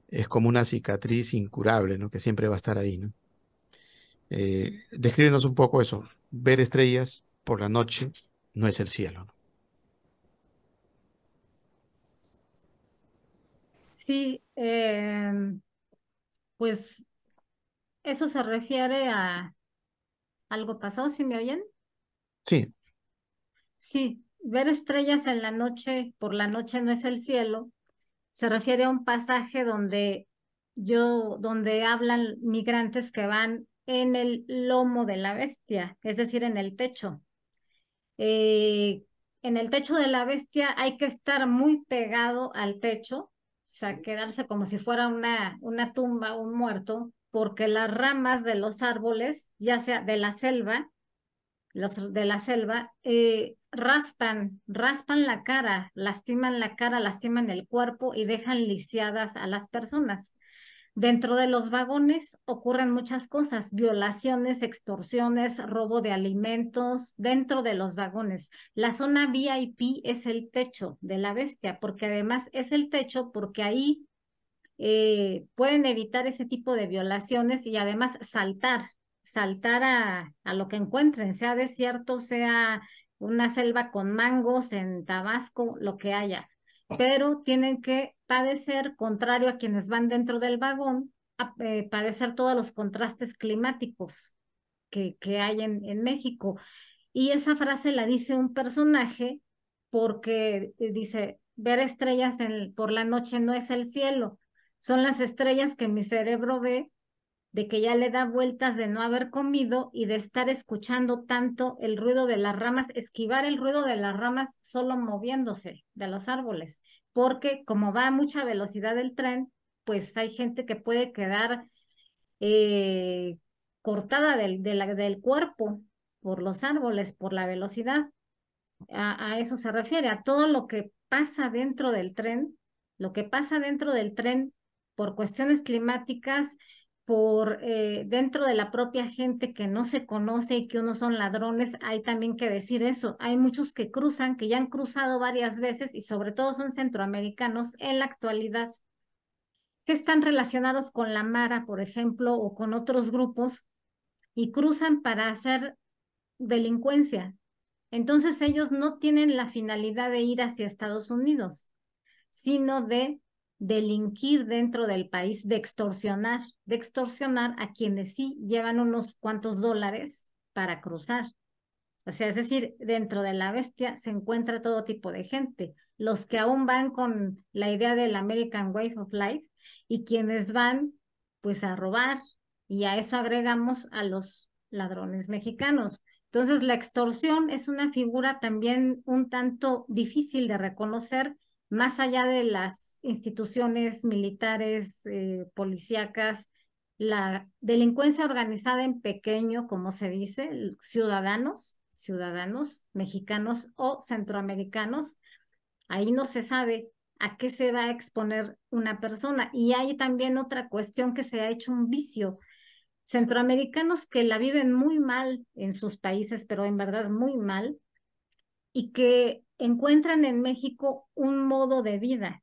es como una cicatriz incurable, ¿no? Que siempre va a estar ahí, ¿no? Descríbenos un poco eso. Ver estrellas por la noche no es el cielo, ¿no? Sí, pues eso se refiere a algo pasado, ¿sí me oyen? Sí. Sí, ver estrellas en la noche, por la noche no es el cielo, se refiere a un pasaje donde hablan migrantes que van en el lomo de la bestia, es decir, en el techo. Eh, en el techo de la bestia hay que estar muy pegado al techo, o sea, quedarse como si fuera una tumba, un muerto, porque las ramas de los árboles, ya sea de la selva, los de la selva, raspan la cara, lastiman el cuerpo y dejan lisiadas a las personas. Dentro de los vagones ocurren muchas cosas, violaciones, extorsiones, robo de alimentos dentro de los vagones. La zona VIP es el techo de la bestia, porque además es el techo porque ahí pueden evitar ese tipo de violaciones y además saltar a lo que encuentren, sea desierto, sea una selva con mangos en Tabasco, lo que haya. Pero tienen que padecer, contrario a quienes van dentro del vagón, padecer todos los contrastes climáticos que hay en México. Y esa frase la dice un personaje porque dice, ver estrellas por la noche no es el cielo, son las estrellas que mi cerebro ve de que ya le da vueltas de no haber comido y de estar escuchando tanto el ruido de las ramas, esquivar el ruido de las ramas solo moviéndose de los árboles, porque como va a mucha velocidad el tren, pues hay gente que puede quedar eh, cortada del cuerpo por los árboles, por la velocidad. A eso se refiere, a todo lo que pasa dentro del tren, lo que pasa dentro del tren por cuestiones climáticas, dentro de la propia gente que no se conoce y que unos son ladrones, hay también que decir eso. Hay muchos que cruzan, que ya han cruzado varias veces y sobre todo son centroamericanos en la actualidad, que están relacionados con la Mara, por ejemplo, o con otros grupos y cruzan para hacer delincuencia. Entonces ellos no tienen la finalidad de ir hacia Estados Unidos, sino de delinquir dentro del país, de extorsionar a quienes sí llevan unos cuantos dólares para cruzar. O sea, es decir, dentro de la bestia se encuentra todo tipo de gente. Los que aún van con la idea del American Way of Life y quienes van pues a robar, y a eso agregamos a los ladrones mexicanos. Entonces, la extorsión es una figura también un tanto difícil de reconocer, más allá de las instituciones militares, policíacas, la delincuencia organizada en pequeño, como se dice, ciudadanos mexicanos o centroamericanos, ahí no se sabe a qué se va a exponer una persona. Y hay también otra cuestión que se ha hecho un vicio. Centroamericanos que la viven muy mal en sus países, pero en verdad muy mal, y que encuentran en México un modo de vida.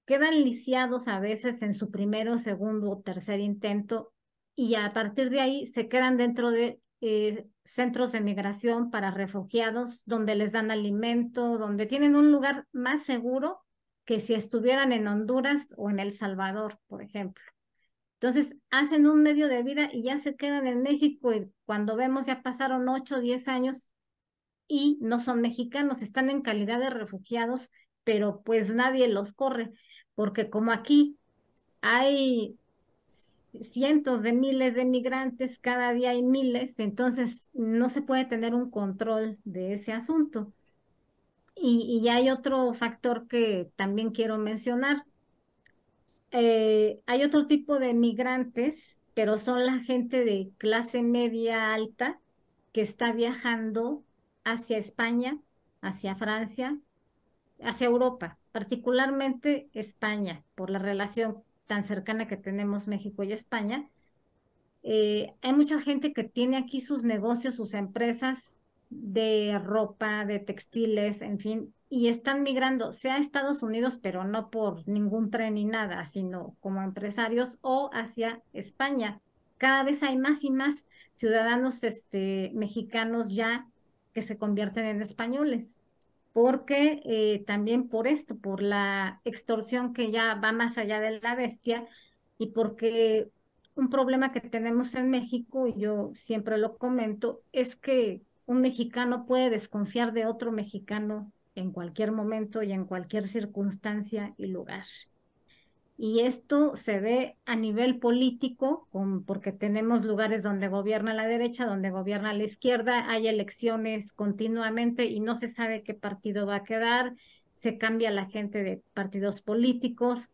Quedan lisiados a veces en su primero, segundo o tercer intento y a partir de ahí se quedan dentro de centros de migración para refugiados, donde les dan alimento, donde tienen un lugar más seguro que si estuvieran en Honduras o en El Salvador, por ejemplo. Entonces, hacen un medio de vida y ya se quedan en México y cuando vemos ya pasaron 8 o 10 años y no son mexicanos, están en calidad de refugiados, pero pues nadie los corre, porque como aquí hay cientos de miles de migrantes, cada día hay miles, entonces no se puede tener un control de ese asunto. Y hay otro factor que también quiero mencionar. Hay otro tipo de migrantes, pero son la gente de clase media alta que está viajando hacia España, hacia Francia, hacia Europa, particularmente España, por la relación tan cercana que tenemos México y España. Hay mucha gente que tiene aquí sus negocios, sus empresas de ropa, de textiles, en fin, y están migrando, sea a Estados Unidos, pero no por ningún tren ni nada, sino como empresarios o hacia España. Cada vez hay más y más ciudadanos mexicanos ya que se convierten en españoles, porque también por esto, por la extorsión que ya va más allá de la bestia y porque un problema que tenemos en México, y yo siempre lo comento, es que un mexicano puede desconfiar de otro mexicano en cualquier momento y en cualquier circunstancia y lugar. Y esto se ve a nivel político, porque tenemos lugares donde gobierna la derecha, donde gobierna la izquierda, hay elecciones continuamente y no se sabe qué partido va a quedar, se cambia la gente de partidos políticos.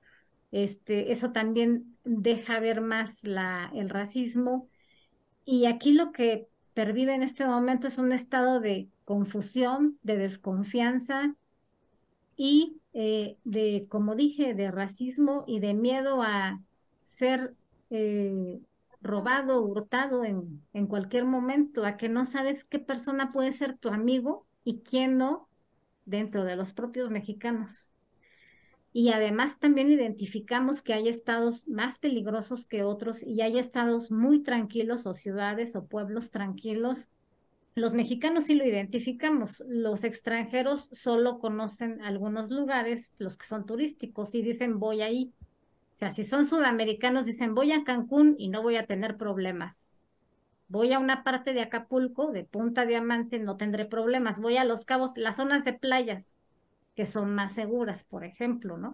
Eso también deja ver más el racismo. Y aquí lo que pervive en este momento es un estado de confusión, de desconfianza y como dije, de racismo y de miedo a ser eh, robado, hurtado en cualquier momento, a que no sabes qué persona puede ser tu amigo y quién no dentro de los propios mexicanos. Y además también identificamos que hay estados más peligrosos que otros y hay estados muy tranquilos o ciudades o pueblos tranquilos. Los mexicanos sí lo identificamos, los extranjeros solo conocen algunos lugares, los que son turísticos, y dicen voy ahí. O sea, si son sudamericanos, dicen voy a Cancún y no voy a tener problemas. Voy a una parte de Acapulco, de Punta Diamante, no tendré problemas. Voy a Los Cabos, las zonas de playas, que son más seguras, por ejemplo, ¿no?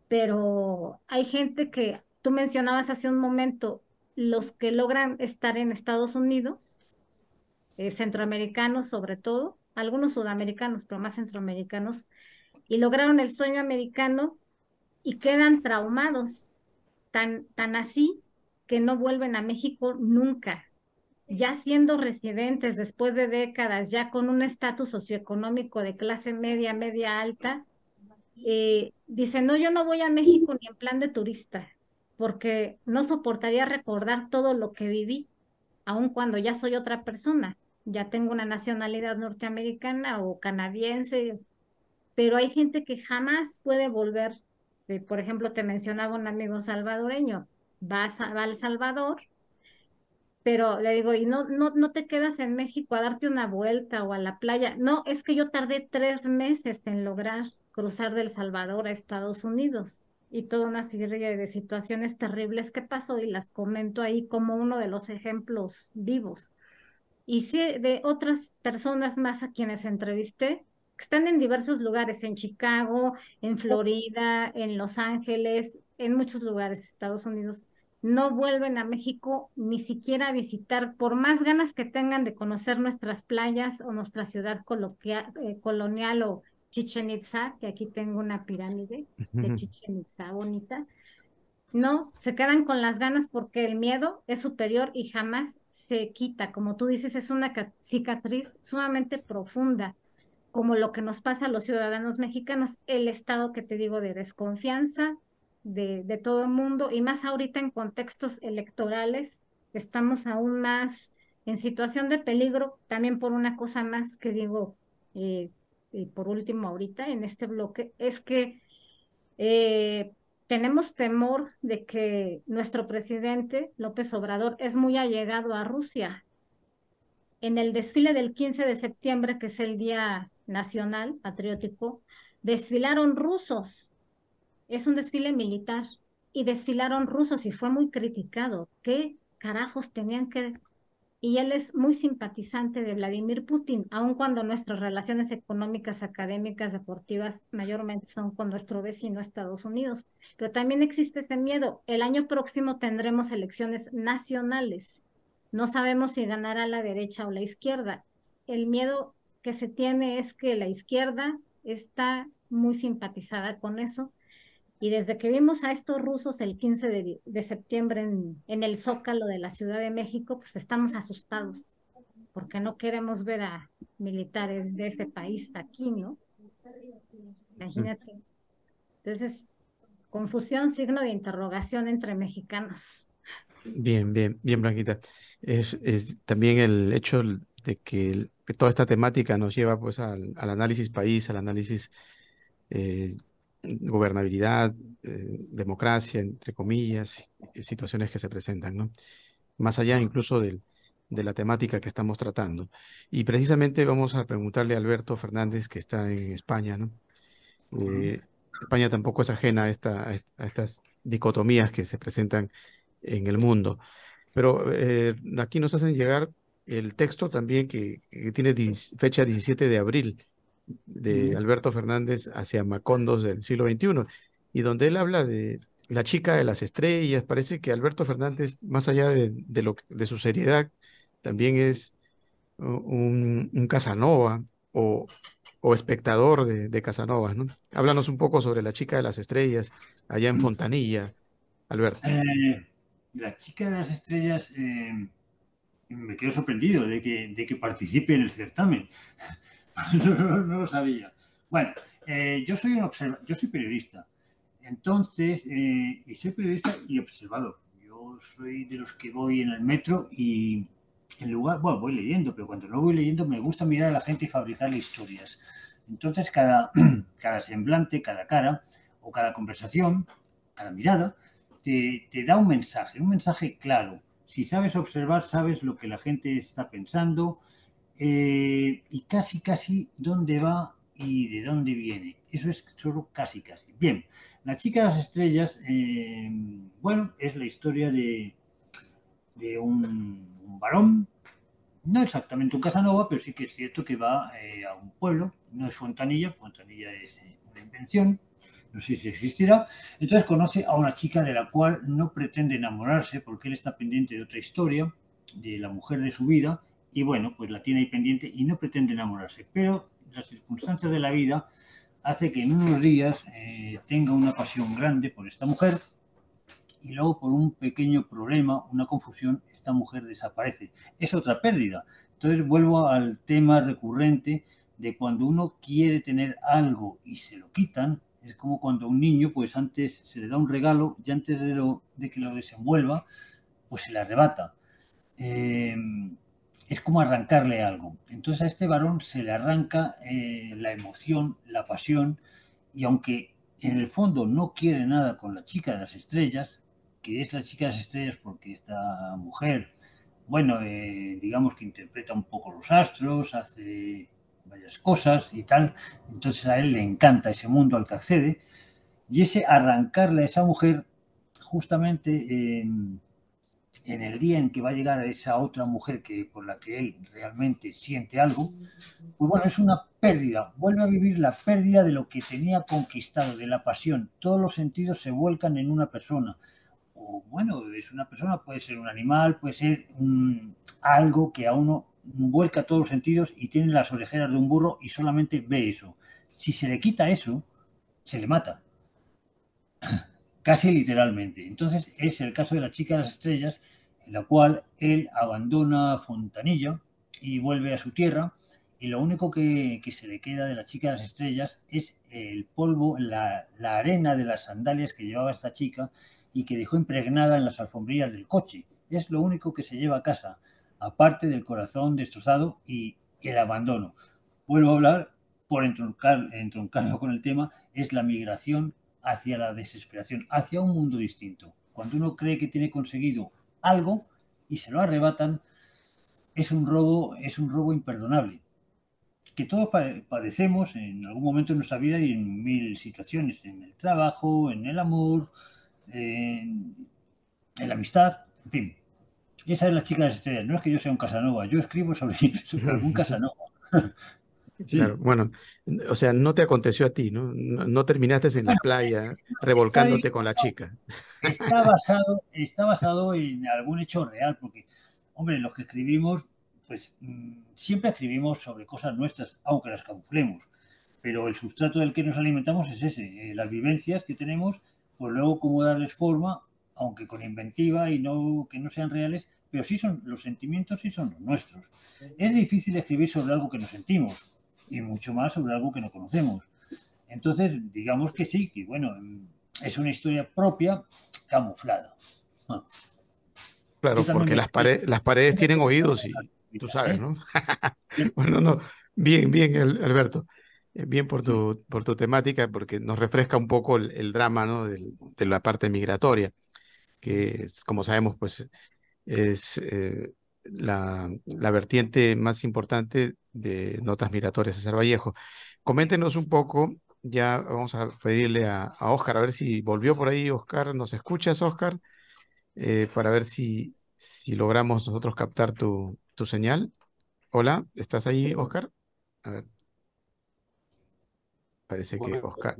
Pero hay gente que, tú mencionabas hace un momento, los que logran estar en Estados Unidos, centroamericanos sobre todo, algunos sudamericanos, pero más centroamericanos, y lograron el sueño americano y quedan traumados, tan así que no vuelven a México nunca. Ya siendo residentes después de décadas, ya con un estatus socioeconómico de clase media, media alta, dicen, no, yo no voy a México ni en plan de turista. porque no soportaría recordar todo lo que viví, aun cuando ya soy otra persona, ya tengo una nacionalidad norteamericana o canadiense, pero hay gente que jamás puede volver. Por ejemplo, te mencionaba un amigo salvadoreño, va a El Salvador, pero le digo, ¿y no te quedas en México a darte una vuelta o a la playa? No, es que yo tardé 3 meses en lograr cruzar del Salvador a Estados Unidos y toda una serie de situaciones terribles que pasó y las comento ahí como uno de los ejemplos vivos. Y sé de otras personas más a quienes entrevisté que están en diversos lugares, en Chicago, en Florida, en Los Ángeles, en muchos lugares de Estados Unidos. No vuelven a México ni siquiera a visitar, por más ganas que tengan de conocer nuestras playas o nuestra ciudad colonial o Chichen Itza, que aquí tengo una pirámide de Chichen Itza bonita. No, se quedan con las ganas porque el miedo es superior y jamás se quita. Como tú dices, es una cicatriz sumamente profunda, como lo que nos pasa a los ciudadanos mexicanos, el estado que te digo de desconfianza de todo el mundo y más ahorita en contextos electorales, estamos aún más en situación de peligro, también por una cosa más que digo, y por último ahorita en este bloque, es que eh, tenemos temor de que nuestro presidente López Obrador es muy allegado a Rusia. En el desfile del 15 de septiembre, que es el Día Nacional Patriótico, desfilaron rusos. Es un desfile militar y desfilaron rusos y fue muy criticado. ¿Qué carajos tenían que y él es muy simpatizante de Vladimir Putin, aun cuando nuestras relaciones económicas, académicas, deportivas mayormente son con nuestro vecino Estados Unidos. Pero también existe ese miedo. El año próximo tendremos elecciones nacionales. No sabemos si ganará la derecha o la izquierda. El miedo que se tiene es que la izquierda está muy simpatizada con eso y desde que vimos a estos rusos el 15 de septiembre en el Zócalo de la Ciudad de México, pues estamos asustados, porque no queremos ver a militares de ese país aquí, ¿no? Imagínate. Entonces, confusión, signo de interrogación entre mexicanos. Bien, bien, bien, Blanquita. Es también el hecho de que toda esta temática nos lleva pues al análisis país, al análisis eh, gobernabilidad, democracia, entre comillas, situaciones que se presentan, ¿no? Más allá incluso de la temática que estamos tratando. Y precisamente vamos a preguntarle a Alberto Fernández, que está en España, ¿no? Eh, España tampoco es ajena a estas dicotomías que se presentan en el mundo. Pero aquí nos hacen llegar el texto también que tiene fecha 17 de abril de Alberto Fernández hacia Macondos del siglo XXI, y donde él habla de la chica de las estrellas. Parece que Alberto Fernández, más allá de su seriedad, también es un Casanova o, o espectador de Casanovas, ¿no? Háblanos un poco sobre la chica de las estrellas allá en Fontanilla, Alberto. La chica de las estrellas, me quedo sorprendido de que participe en el certamen. No lo sabía. Bueno, yo soy periodista. Entonces, y soy periodista y observador. Yo soy de los que voy en el metro y en lugar, bueno, voy leyendo, pero cuando no voy leyendo me gusta mirar a la gente y fabricarle historias. Entonces, cada semblante, cada cara o cada conversación, cada mirada, te da un mensaje claro. Si sabes observar, sabes lo que la gente está pensando, y casi dónde va y de dónde viene. Eso es solo casi. Bien, la chica de las estrellas, bueno, es la historia de un varón, no exactamente un Casanova, pero sí que es cierto que va a un pueblo, no es Fontanilla, Fontanilla es una invención, no sé si existirá. Entonces conoce a una chica de la cual no pretende enamorarse porque él está pendiente de otra historia, de la mujer de su vida, y bueno, pues la tiene ahí pendiente y no pretende enamorarse. Pero las circunstancias de la vida hace que en unos días tenga una pasión grande por esta mujer y luego por un pequeño problema, una confusión, esta mujer desaparece. Es otra pérdida. Entonces vuelvo al tema recurrente de cuando uno quiere tener algo y se lo quitan, Es como cuando a un niño, pues antes se le da un regalo y antes de que lo desenvuelva, pues se le arrebata. Eh, es como arrancarle algo. Entonces a este varón se le arranca la emoción, la pasión, y aunque en el fondo no quiere nada con la chica de las estrellas, que es la chica de las estrellas porque esta mujer, bueno, digamos que interpreta un poco los astros, hace varias cosas y tal, entonces a él le encanta ese mundo al que accede, y ese arrancarle a esa mujer justamente en el día en que va a llegar a esa otra mujer que por la que él realmente siente algo, pues bueno, es una pérdida, vuelve a vivir la pérdida de lo que tenía conquistado, de la pasión. Todos los sentidos se vuelcan en una persona. O bueno, es una persona, puede ser un animal, puede ser algo que a uno vuelca todos los sentidos y tiene las orejeras de un burro y solamente ve eso. Si se le quita eso, se le mata, casi literalmente. Entonces es el caso de la chica de las estrellas, en la cual él abandona Fontanilla y vuelve a su tierra, y lo único que se le queda de la chica de las estrellas es el polvo, la arena de las sandalias que llevaba esta chica y que dejó impregnada en las alfombrillas del coche. Es lo único que se lleva a casa, aparte del corazón destrozado y el abandono. Vuelvo a hablar, por entroncarlo con el tema, es la migración hacia la desesperación, hacia un mundo distinto. Cuando uno cree que tiene conseguido algo y se lo arrebatan, es un robo imperdonable, que todos padecemos en algún momento de nuestra vida y en mil situaciones, en el trabajo, en el amor, en la amistad, en fin. Esa es la chica de las estrellas. No es que yo sea un Casanova, yo escribo sobre algún Casanova. Claro, Sí, bueno, o sea, no te aconteció a ti, ¿no? No terminaste en la bueno, playa está revolcándote con la dibujado, chica. está basado en algún hecho real, porque, hombre, los que escribimos, pues siempre escribimos sobre cosas nuestras, aunque las camuflemos, pero el sustrato del que nos alimentamos es ese, las vivencias que tenemos, pues luego cómo darles forma, aunque con inventiva y no que no sean reales, pero sí son los sentimientos, sí son los nuestros. Es difícil escribir sobre algo que no sentimos y mucho más sobre algo que no conocemos. Entonces, digamos que sí, que bueno, es una historia propia camuflada. Ah, tú Claro, también porque me las paredes tienes tienen que mejorar oídos y tú la sabes, ¿eh? ¿no? Bueno, no, bien, bien, Alberto. Bien Sí, por tu temática, porque nos refresca un poco el drama, ¿no? De la parte migratoria, que como sabemos, pues es la vertiente más importante de Notas Migratorias de César Vallejo. Coméntenos un poco, ya vamos a pedirle a Oscar, a ver si volvió por ahí, Oscar, ¿nos escuchas, Oscar? Para ver si logramos nosotros captar tu señal. Hola, ¿estás ahí, Oscar? A ver, parece que Bueno, Oscar.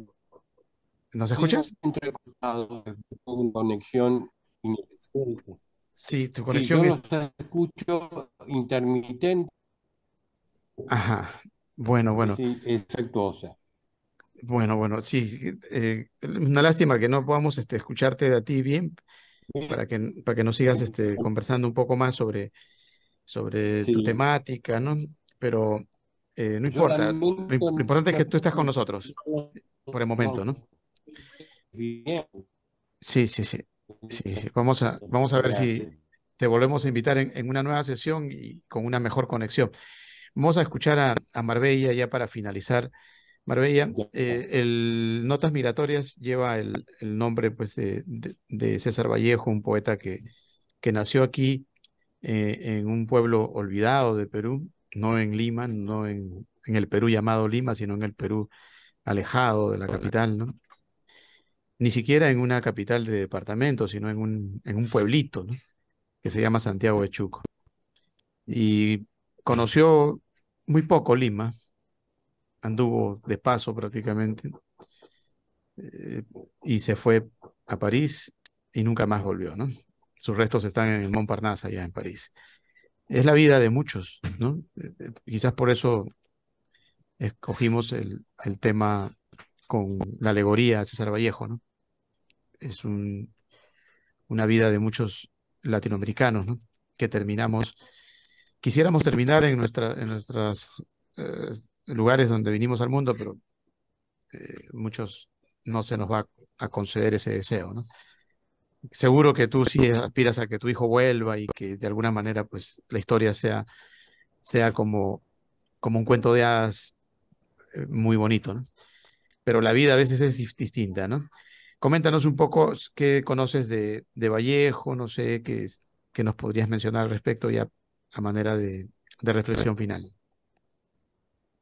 ¿Nos estoy escuchas? entrecortado, tengo una conexión inexistente. Sí, tu Sí, conexión yo es... los escucho intermitente Ajá. Bueno, bueno, y efectuosa. bueno, sí. Una lástima que no podamos escucharte a ti bien para que nos sigas conversando un poco más sobre tu Sí, temática, ¿no? Pero no yo importa. lamento Lo importante es que tú estás con no nosotros por el momento, ¿no? bien Sí, sí, sí. Sí, sí. Vamos a ver que si hacen. te volvemos a invitar en una nueva sesión y con una mejor conexión. Vamos a escuchar a Marbella ya para finalizar. Marbella, el Notas Migratorias lleva el nombre pues, de César Vallejo, un poeta que nació aquí en un pueblo olvidado de Perú, no en Lima, no en el Perú llamado Lima, sino en el Perú alejado de la capital, ¿no? Ni siquiera en una capital de departamento, sino en un pueblito, ¿no? Que se llama Santiago de Chuco. Y conoció muy poco Lima, anduvo de paso prácticamente, eh, y se fue a París y nunca más volvió, ¿no? Sus restos están en el Montparnasse, allá en París. Es la vida de muchos, ¿no? Quizás por eso escogimos el tema con la alegoría de César Vallejo, ¿no? Es una vida de muchos latinoamericanos, ¿no? Que quisiéramos terminar en nuestros lugares donde vinimos al mundo, pero muchos no se nos va a conceder ese deseo, ¿no? Seguro que tú sí aspiras a que tu hijo vuelva y que de alguna manera pues la historia sea como un cuento de hadas muy bonito, ¿no? Pero la vida a veces es distinta, ¿no? Coméntanos un poco qué conoces de Vallejo, no sé, qué nos podrías mencionar al respecto ya a manera de reflexión final.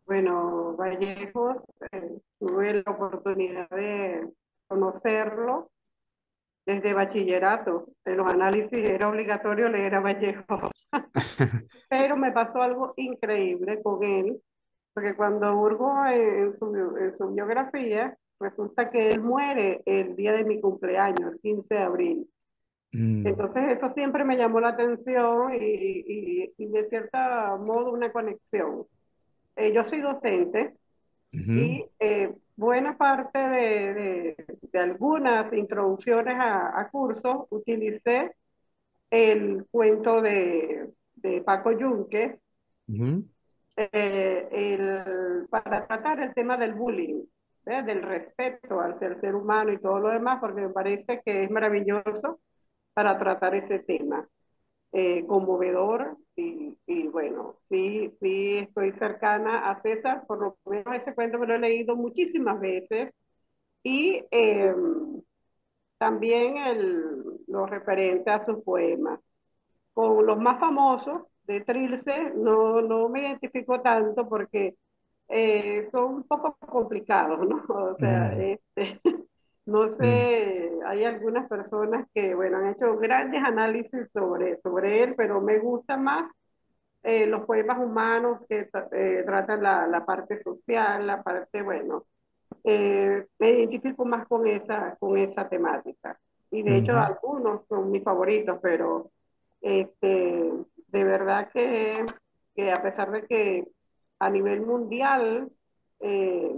Bueno, Vallejos, tuve la oportunidad de conocerlo desde bachillerato. En los análisis era obligatorio leer a Vallejo, pero me pasó algo increíble con él, porque cuando hurgo en su biografía, resulta que él muere el día de mi cumpleaños, el 15 de abril. Mm, Entonces eso siempre me llamó la atención y de cierto modo una conexión. Yo soy docente ujú, y buena parte de algunas introducciones a cursos utilicé el cuento de Paco Yunque ujú, para tratar el tema del bullying, del respeto al ser humano y todo lo demás, porque me parece que es maravilloso para tratar ese tema. Conmovedor y bueno, sí estoy cercana a César, por lo menos ese cuento me lo he leído muchísimas veces y también lo referente a sus poemas. Con los más famosos de Trilce no me identifico tanto porque son un poco complicados, ¿no? O sea, mm, no mm, sé, hay algunas personas que, bueno, han hecho grandes análisis sobre él, pero me gustan más los poemas humanos que tratan la parte social, la parte, bueno, me identifico más con esa temática. Y de hecho ujú, algunos son mis favoritos, pero de verdad que a pesar de que a nivel mundial, eh,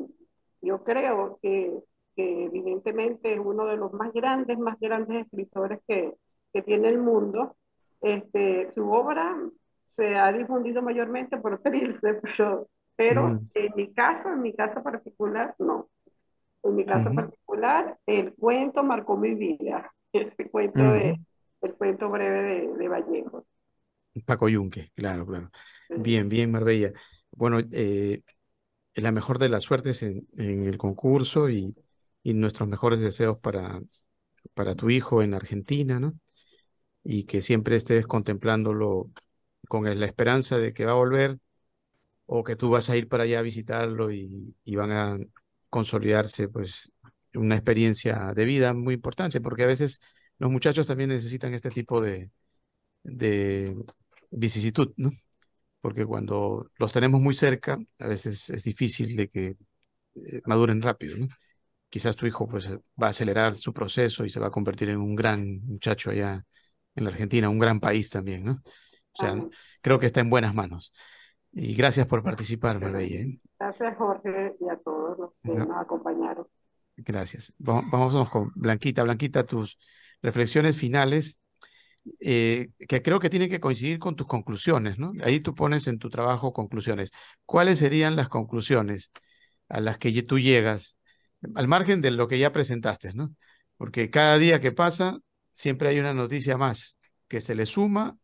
yo creo que evidentemente es uno de los más grandes escritores que tiene el mundo, su obra se ha difundido mayormente por Trilce, pero mm, en mi caso particular, no. En mi caso ujú, particular, el cuento marcó mi vida. ujú. El cuento breve de Vallejo. Paco Yunque, claro, claro. Eh, Bien, bien, Marbella. Bueno, la mejor de las suertes en el concurso y nuestros mejores deseos para tu hijo en Argentina, ¿no? Y que siempre estés contemplándolo con la esperanza de que va a volver o que tú vas a ir para allá a visitarlo y van a consolidarse, pues, una experiencia de vida muy importante, porque a veces los muchachos también necesitan este tipo de vicisitud, ¿no? Porque cuando los tenemos muy cerca, a veces es difícil de que maduren rápido, ¿no? Quizás tu hijo pues va a acelerar su proceso y se va a convertir en un gran muchacho allá en la Argentina, un gran país también, ¿no? O sea, amén. creo que está en buenas manos. Y gracias por participar, Marbella, ¿eh? Gracias, Jorge, y a todos los que No, nos acompañaron. gracias. Vamos con Blanquita. Blanquita, tus reflexiones finales, que creo que tienen que coincidir con tus conclusiones, ¿no? Ahí tú pones en tu trabajo conclusiones. ¿Cuáles serían las conclusiones a las que tú llegas, al margen de lo que ya presentaste, ¿no? Porque cada día que pasa, siempre hay una noticia más que se le suma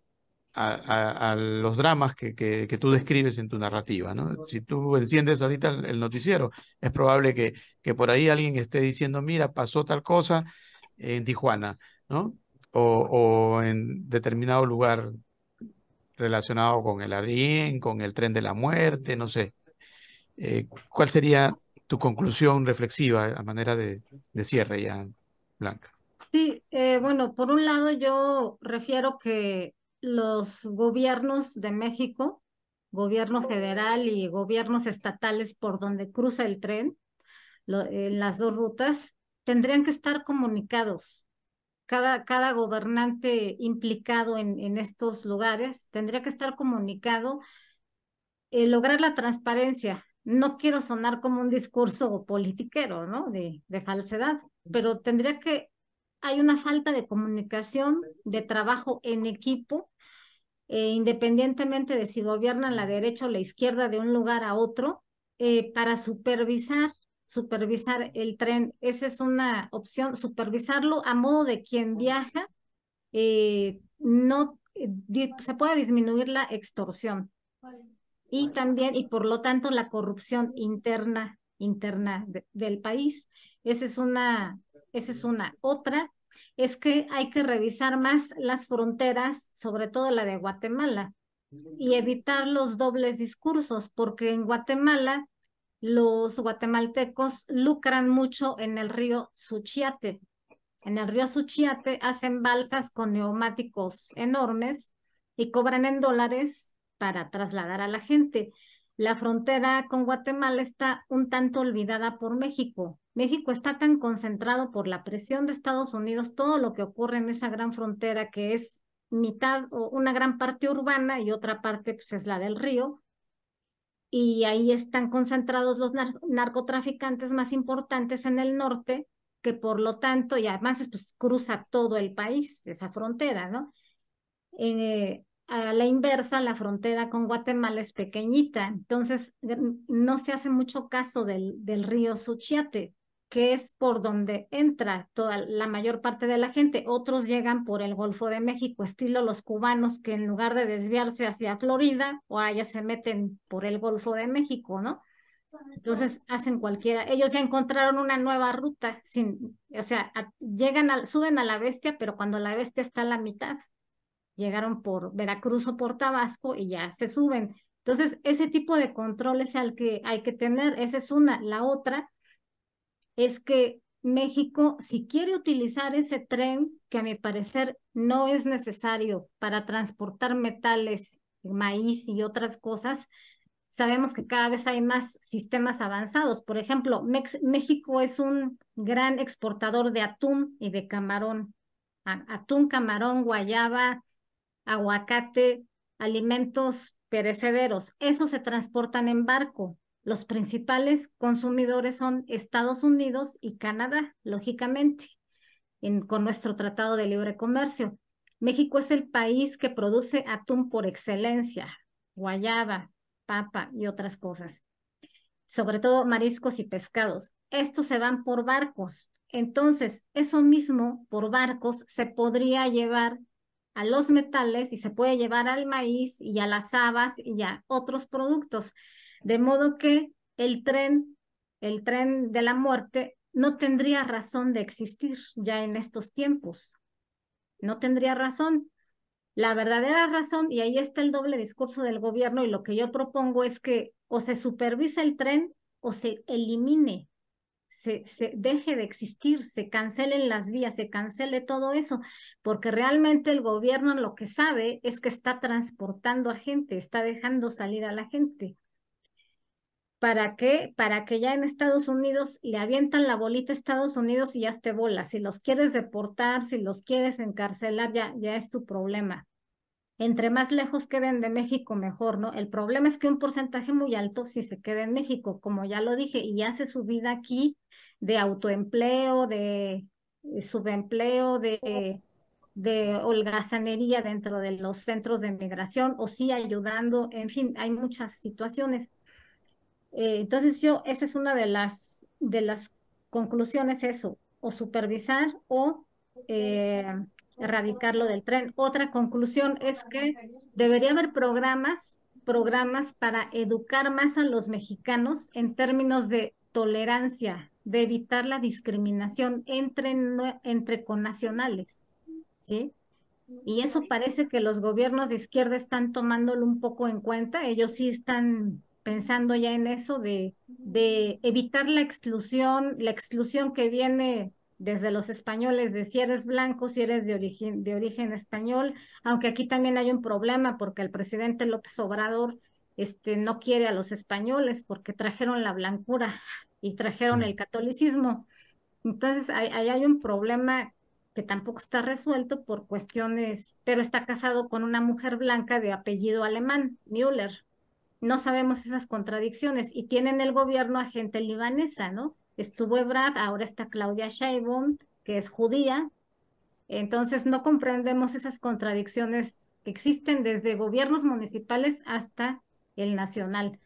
a los dramas que tú describes en tu narrativa, ¿no? Si tú enciendes ahorita el noticiero, es probable que por ahí alguien esté diciendo, mira, pasó tal cosa en Tijuana, ¿no? O en determinado lugar relacionado con el Arién, con el tren de la muerte, no sé. ¿Cuál sería tu conclusión reflexiva a manera de cierre ya, Blanca? Sí, bueno, por un lado yo refiero que los gobiernos de México, gobierno federal y gobiernos estatales por donde cruza el tren, en las dos rutas, tendrían que estar comunicados. Cada gobernante implicado en estos lugares tendría que estar comunicado, lograr la transparencia. No quiero sonar como un discurso politiquero, ¿no? De falsedad, pero tendría que, hay una falta de comunicación, de trabajo en equipo, independientemente de si gobiernan la derecha o la izquierda de un lugar a otro, para supervisar supervisar el tren. Esa es una opción, supervisarlo a modo de quien viaja, no se puede disminuir la extorsión y también, y por lo tanto, la corrupción interna del país. Esa es una. Otra es que hay que revisar más las fronteras, sobre todo la de Guatemala, y evitar los dobles discursos, porque en Guatemala los guatemaltecos lucran mucho en el río Suchiate. En el río Suchiate hacen balsas con neumáticos enormes y cobran en dólares para trasladar a la gente. La frontera con Guatemala está un tanto olvidada por México. México está tan concentrado por la presión de Estados Unidos, todo lo que ocurre en esa gran frontera que es mitad o una gran parte urbana y otra parte pues, es la del río. Y ahí están concentrados los narcotraficantes más importantes en el norte, que por lo tanto, y además pues, cruza todo el país, esa frontera, ¿no? A la inversa, la frontera con Guatemala es pequeñita, entonces no se hace mucho caso del río Suchiate, que es por donde entra toda la mayor parte de la gente. Otros llegan por el Golfo de México, estilo los cubanos que en lugar de desviarse hacia Florida, o allá se meten por el Golfo de México, ¿no? Entonces hacen cualquiera. Ellos ya encontraron una nueva ruta, o sea, suben a la Bestia, pero cuando la Bestia está a la mitad, llegaron por Veracruz o por Tabasco y ya se suben. Entonces, ese tipo de control es el que hay que tener. Esa es una. La otra es que México, si quiere utilizar ese tren, que a mi parecer no es necesario para transportar metales, maíz y otras cosas, sabemos que cada vez hay más sistemas avanzados. Por ejemplo, México es un gran exportador de atún y de camarón. Atún, camarón, guayaba, aguacate, alimentos perecederos. Esos se transportan en barco. Los principales consumidores son Estados Unidos y Canadá, lógicamente, con nuestro Tratado de Libre Comercio. México es el país que produce atún por excelencia, guayaba, papa y otras cosas, sobre todo mariscos y pescados. Estos se van por barcos. Entonces, eso mismo por barcos se podría llevar a los metales y se puede llevar al maíz y a las habas y a otros productos. De modo que el tren de la muerte no tendría razón de existir ya en estos tiempos. No tendría razón. La verdadera razón, y ahí está el doble discurso del gobierno, y lo que yo propongo es que o se supervise el tren o se elimine, se deje de existir, se cancelen las vías, se cancele todo eso, porque realmente el gobierno lo que sabe es que está transportando a gente, está dejando salir a la gente. ¿Para qué? Para que ya en Estados Unidos le avientan la bolita a Estados Unidos y ya esté bola. Si los quieres deportar, si los quieres encarcelar, ya es tu problema. Entre más lejos queden de México, mejor, ¿no? El problema es que un porcentaje muy alto sí se queda en México, como ya lo dije, y hace su vida aquí de autoempleo, de subempleo, de holgazanería dentro de los centros de migración, o sí ayudando, en fin, hay muchas situaciones. Entonces esa es una de las conclusiones, eso, o supervisar o erradicarlo del tren. Otra conclusión es que debería haber programas para educar más a los mexicanos en términos de tolerancia, de evitar la discriminación entre connacionales, ¿sí? Y eso parece que los gobiernos de izquierda están tomándolo un poco en cuenta. Ellos sí están pensando ya en eso de evitar la exclusión que viene desde los españoles, de si eres blanco, si eres de origen español, aunque aquí también hay un problema porque el presidente López Obrador no quiere a los españoles porque trajeron la blancura y trajeron el catolicismo. Entonces, ahí hay un problema que tampoco está resuelto por cuestiones, pero está casado con una mujer blanca de apellido alemán, Müller. No sabemos esas contradicciones y tienen el gobierno a gente libanesa, ¿no? Estuvo Ebrard, ahora está Claudia Sheinbaum, que es judía. Entonces, no comprendemos esas contradicciones que existen desde gobiernos municipales hasta el nacional.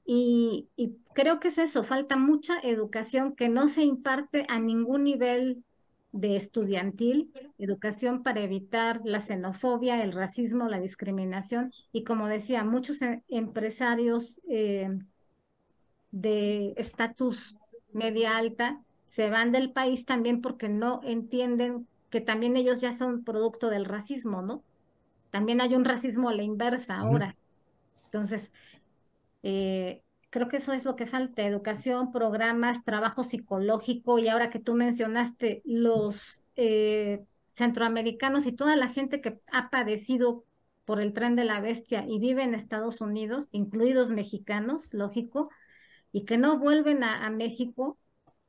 Y creo que es eso, falta mucha educación que no se imparte a ningún nivel de estudiantil, educación para evitar la xenofobia, el racismo, la discriminación. Y como decía, muchos empresarios de estatus media alta se van del país también porque no entienden que también ellos ya son producto del racismo, ¿no? También hay un racismo a la inversa Ujú, ahora. Entonces, creo que eso es lo que falta, educación, programas, trabajo psicológico y ahora que tú mencionaste los centroamericanos y toda la gente que ha padecido por el tren de la bestia y vive en Estados Unidos, incluidos mexicanos, lógico, y que no vuelven a México,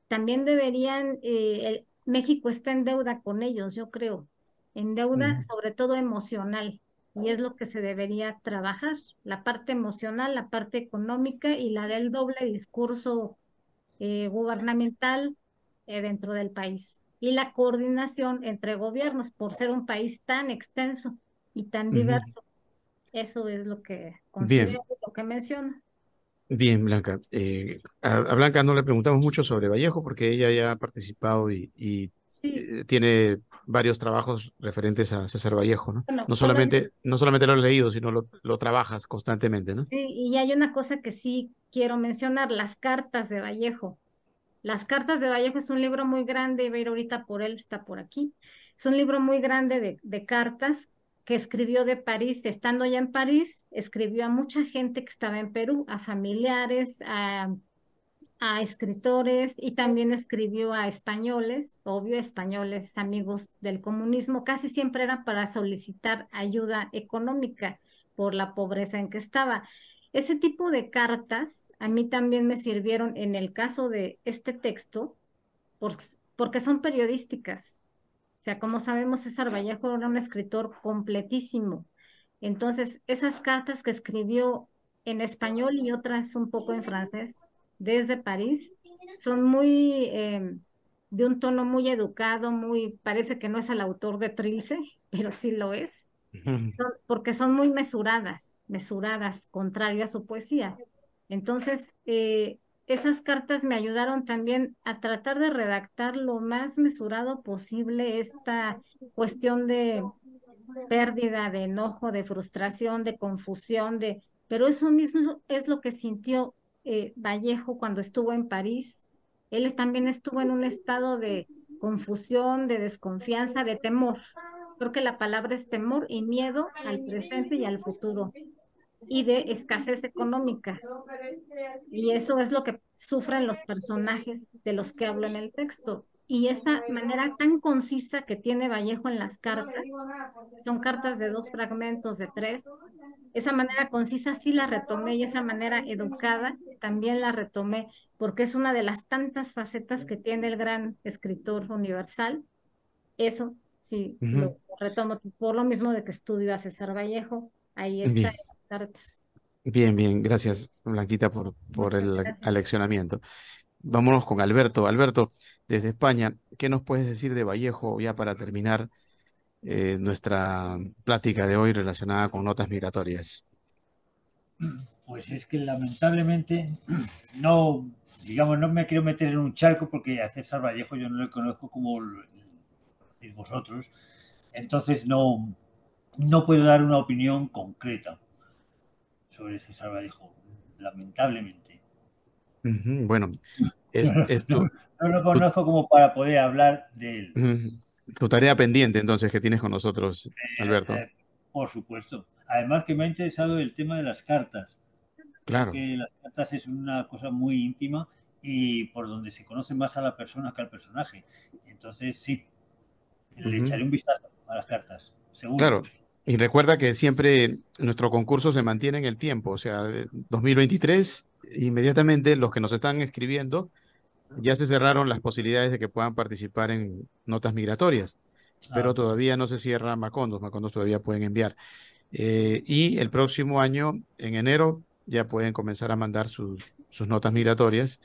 también deberían, México está en deuda con ellos, yo creo, en deuda ujú, sobre todo emocional, y es lo que se debería trabajar, la parte emocional, la parte económica y la del doble discurso gubernamental dentro del país. Y la coordinación entre gobiernos, por ser un país tan extenso y tan ujú. diverso. Eso es lo que considero, Bien, lo que menciono. bien, Blanca. A Blanca no le preguntamos mucho sobre Vallejo porque ella ya ha participado Sí, tiene varios trabajos referentes a César Vallejo, ¿no? bueno, No solamente lo has leído, sino lo trabajas constantemente, ¿no? sí, y hay una cosa que sí quiero mencionar, las cartas de Vallejo. Las cartas de Vallejo es un libro muy grande, iba a ir ahorita por él, está por aquí. Es un libro muy grande de cartas que escribió de París. Estando ya en París, escribió a mucha gente que estaba en Perú, a familiares, a escritores y también escribió a españoles, obvio, españoles, amigos del comunismo. Casi siempre era para solicitar ayuda económica por la pobreza en que estaba. Ese tipo de cartas a mí también me sirvieron en el caso de este texto porque son periodísticas. O sea, como sabemos, César Vallejo era un escritor completísimo. Entonces, esas cartas que escribió en español y otras un poco en francés desde París son muy de un tono muy educado, muy, parece que no es el autor de Trilce, pero sí lo es. Ujú, Porque son muy mesuradas, contrario a su poesía. Entonces, esas cartas me ayudaron también a tratar de redactar lo más mesurado posible esta cuestión de pérdida, de enojo, de frustración, de confusión, pero eso mismo es lo que sintió Vallejo cuando estuvo en París. Él también estuvo en un estado de confusión, de desconfianza, de temor. Creo que la palabra es temor y miedo al presente y al futuro y de escasez económica. Y eso es lo que sufren los personajes de los que hablo en el texto. Y esa manera tan concisa que tiene Vallejo en las cartas, son cartas de dos fragmentos, de tres, esa manera concisa sí la retomé y esa manera educada también la retomé porque es una de las tantas facetas que tiene el gran escritor universal. Eso sí ujú. lo retomo por lo mismo de que estudio a César Vallejo. Ahí está Bien, en las cartas. bien, bien. Gracias, Blanquita, por Muchas el gracias. aleccionamiento. Vámonos con Alberto. Alberto, desde España, ¿qué nos puedes decir de Vallejo ya para terminar nuestra plática de hoy relacionada con notas migratorias? Pues es que lamentablemente no, digamos, no me quiero meter en un charco porque a César Vallejo yo no le conozco como lo decís vosotros, entonces no puedo dar una opinión concreta sobre César Vallejo, lamentablemente. Ujú, bueno, es No, tu, no lo tu, conozco como para poder hablar de él. ujú, tu tarea pendiente entonces que tienes con nosotros, Alberto. Eh, por supuesto. Además que me ha interesado el tema de las cartas. Creo Claro. que las cartas es una cosa muy íntima y por donde se conoce más a la persona que al personaje. Entonces, sí, le echaré Ujú, un vistazo a las cartas, seguro. claro. Y recuerda que siempre nuestro concurso se mantiene en el tiempo, o sea, 2023, inmediatamente los que nos están escribiendo ya se cerraron las posibilidades de que puedan participar en notas migratorias, pero Ah, todavía no se cierran Macondos todavía pueden enviar. Y el próximo año, en enero, ya pueden comenzar a mandar sus notas migratorias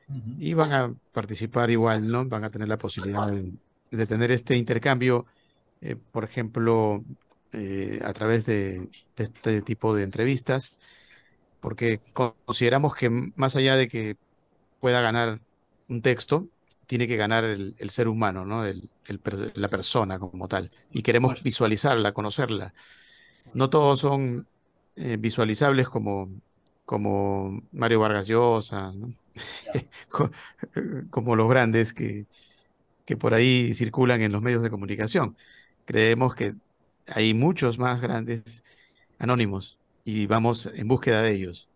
ujú. y van a participar igual, ¿no? Van a tener la posibilidad de tener este intercambio, por ejemplo, a través de este tipo de entrevistas porque consideramos que más allá de que pueda ganar un texto, tiene que ganar el ser humano, ¿no? La persona como tal. Por Y queremos supuesto. visualizarla, conocerla. Por No todos supuesto. son visualizables como Mario Vargas Llosa, ¿no? Ya. Co- Como los grandes que por ahí circulan en los medios de comunicación. Creemos que hay muchos más grandes anónimos y vamos en búsqueda de ellos.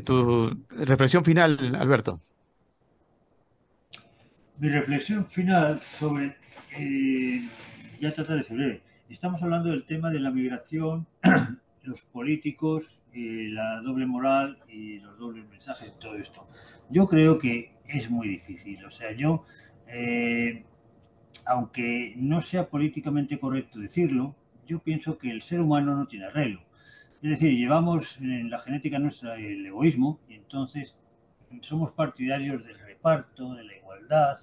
Tu reflexión final, Alberto. Mi reflexión final sobre, eh, ya tratar de ser breve. Estamos hablando del tema de la migración, los políticos, la doble moral y los dobles mensajes y todo esto. Yo creo que es muy difícil. O sea, eh, aunque no sea políticamente correcto decirlo, yo pienso que el ser humano no tiene arreglo. Es decir, llevamos en la genética nuestra el egoísmo y entonces somos partidarios del reparto, de la igualdad,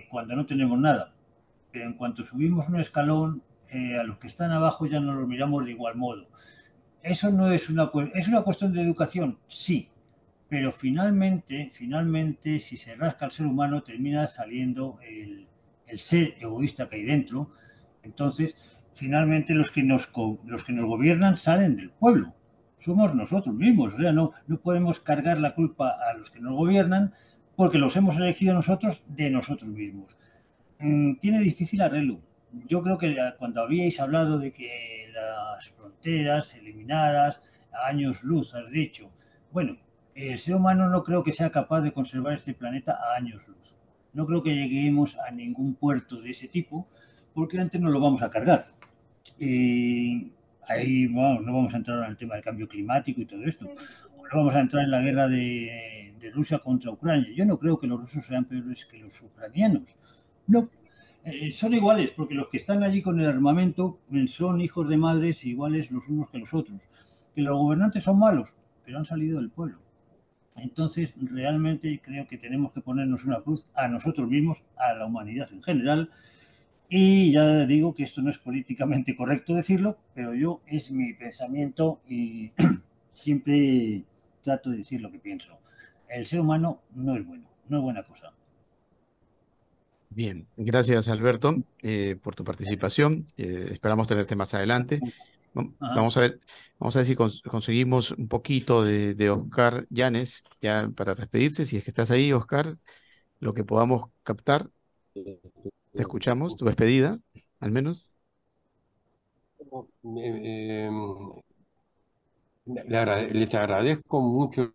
cuando no tenemos nada. Pero en cuanto subimos un escalón, a los que están abajo ya no los miramos de igual modo. Eso no es una cuestión de educación, sí, pero finalmente, si se rasca el ser humano, termina saliendo el ser egoísta que hay dentro. Entonces, finalmente los que nos gobiernan salen del pueblo. Somos nosotros mismos. O sea, no podemos cargar la culpa a los que nos gobiernan porque los hemos elegido nosotros de nosotros mismos. Tiene difícil arreglo. Yo creo que cuando habíais hablado de que las fronteras eliminadas a años luz, has dicho, bueno, el ser humano no creo que sea capaz de conservar este planeta a años luz. No creo que lleguemos a ningún puerto de ese tipo, porque antes nos lo vamos a cargar. Y ahí bueno, no vamos a entrar en el tema del cambio climático y todo esto. No vamos a entrar en la guerra de Rusia contra Ucrania. Yo no creo que los rusos sean peores que los ucranianos. No, son iguales, porque los que están allí con el armamento son hijos de madres iguales los unos que los otros. Que los gobernantes son malos, pero han salido del pueblo. Entonces, realmente creo que tenemos que ponernos una cruz a nosotros mismos, a la humanidad en general. Y ya digo que esto no es políticamente correcto decirlo, pero yo es mi pensamiento y siempre trato de decir lo que pienso. El ser humano no es bueno, no es buena cosa. Bien, gracias Alberto por tu participación. Esperamos tenerte más adelante. Ajá. Vamos a ver si conseguimos un poquito de Oscar Llanes ya para despedirse. Si es que estás ahí, Oscar, lo que podamos captar, te escuchamos, tu despedida, al menos. Les agradezco mucho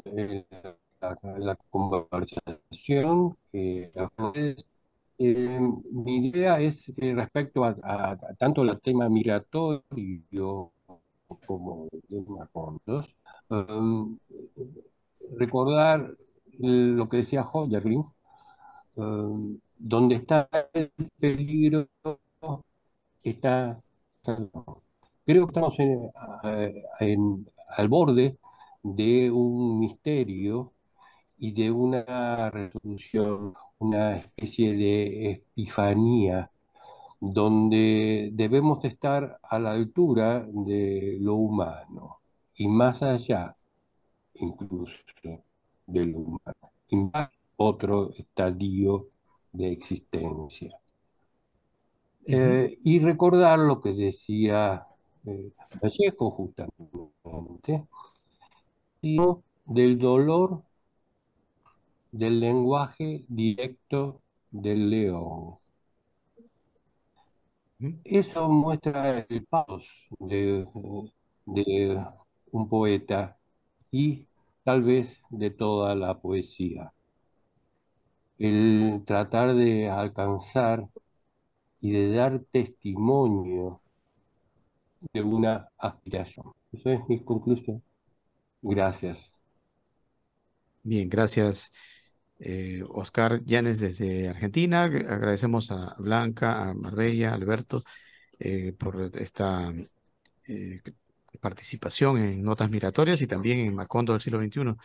eh, la conversación. Mi idea es respecto a tanto el tema migratorio como el tema fondos, um, recordar lo que decía Hoyerling, donde está el peligro, está Salvador. Creo que estamos al borde de un misterio y de una resolución, una especie de epifanía, donde debemos estar a la altura de lo humano y más allá incluso de lo humano, y más otro estadio de existencia. Ujú, Y recordar lo que decía Vallejo justamente, sino del dolor del lenguaje directo del león. ujú. Eso muestra el pathos de un poeta y tal vez de toda la poesía. El tratar de alcanzar y de dar testimonio de una aspiración. Eso es mi conclusión. Gracias. Bien, gracias, Oscar Llanes desde Argentina. Agradecemos a Blanca, a Marbella, a Alberto por esta eh, participación en Notas Migratorias y también en Macondo del siglo XXI,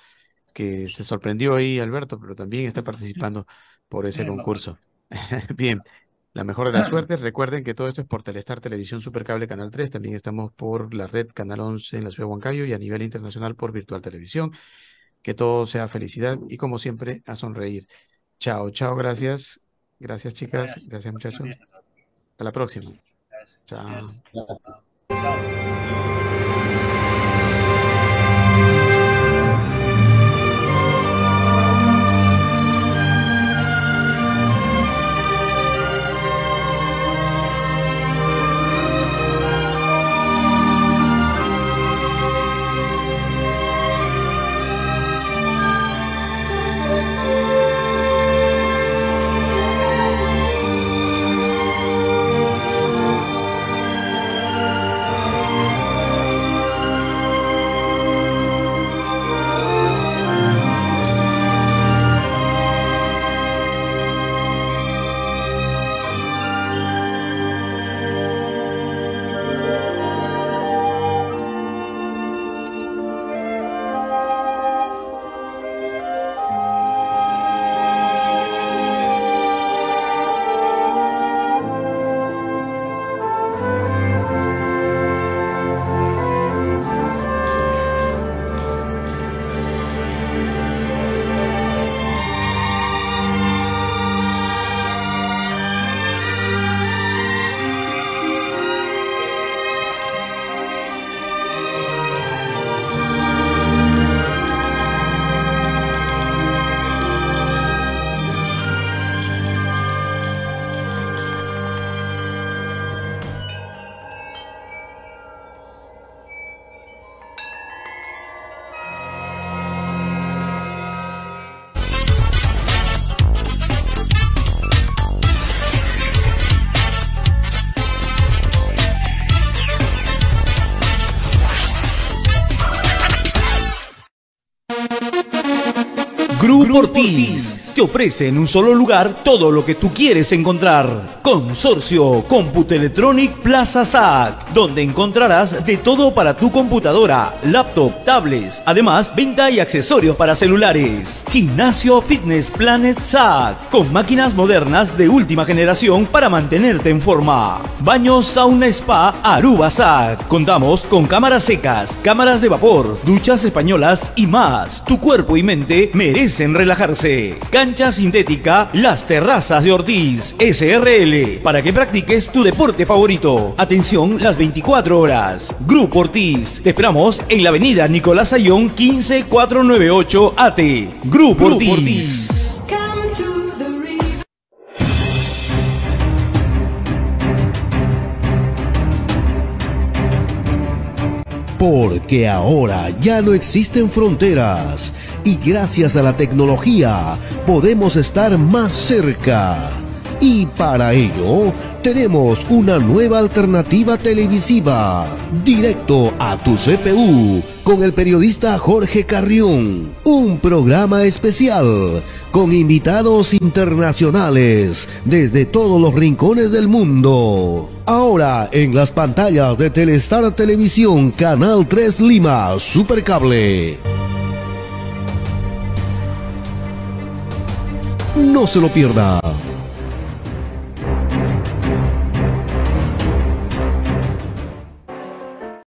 que se sorprendió ahí, Alberto, pero también está participando por ese Me acuerdo. concurso. Bien, la mejor de las suertes. Recuerden que todo esto es por Telestar Televisión Supercable Canal 3. También estamos por la red Canal 11 en la ciudad de Huancayo y a nivel internacional por Virtual Televisión. Que todo sea felicidad y, como siempre, a sonreír. Chao, chao, gracias. Gracias, chicas. Gracias, muchachos. Hasta la próxima. Chao. Grupo Ortiz te ofrece en un solo lugar todo lo que tú quieres encontrar. Consorcio Computelectronic Plaza SAC, donde encontrarás de todo para tu computadora, laptop, tablets, además venta y accesorios para celulares. Gimnasio Fitness Planet SAC, con máquinas modernas de última generación para mantenerte en forma. Baño Sauna Spa Aruba SAC. Contamos con cámaras secas, cámaras de vapor, duchas españolas y más. Tu cuerpo y mente merecen relajarse. Cancha sintética Las Terrazas de Ortiz SRL, para que practiques tu deporte favorito. Atención las 24 horas. Grupo Ortiz, te esperamos en la avenida Nicolás Ayón 15498 AT. Grupo Ortiz. Porque ahora ya no existen fronteras y gracias a la tecnología podemos estar más cerca. Y para ello tenemos una nueva alternativa televisiva, directo a tu CPU, con el periodista Jorge Carrión. Un programa especial con invitados internacionales desde todos los rincones del mundo. Ahora en las pantallas de Telestar Televisión Canal 3 Lima Supercable. No se lo pierda.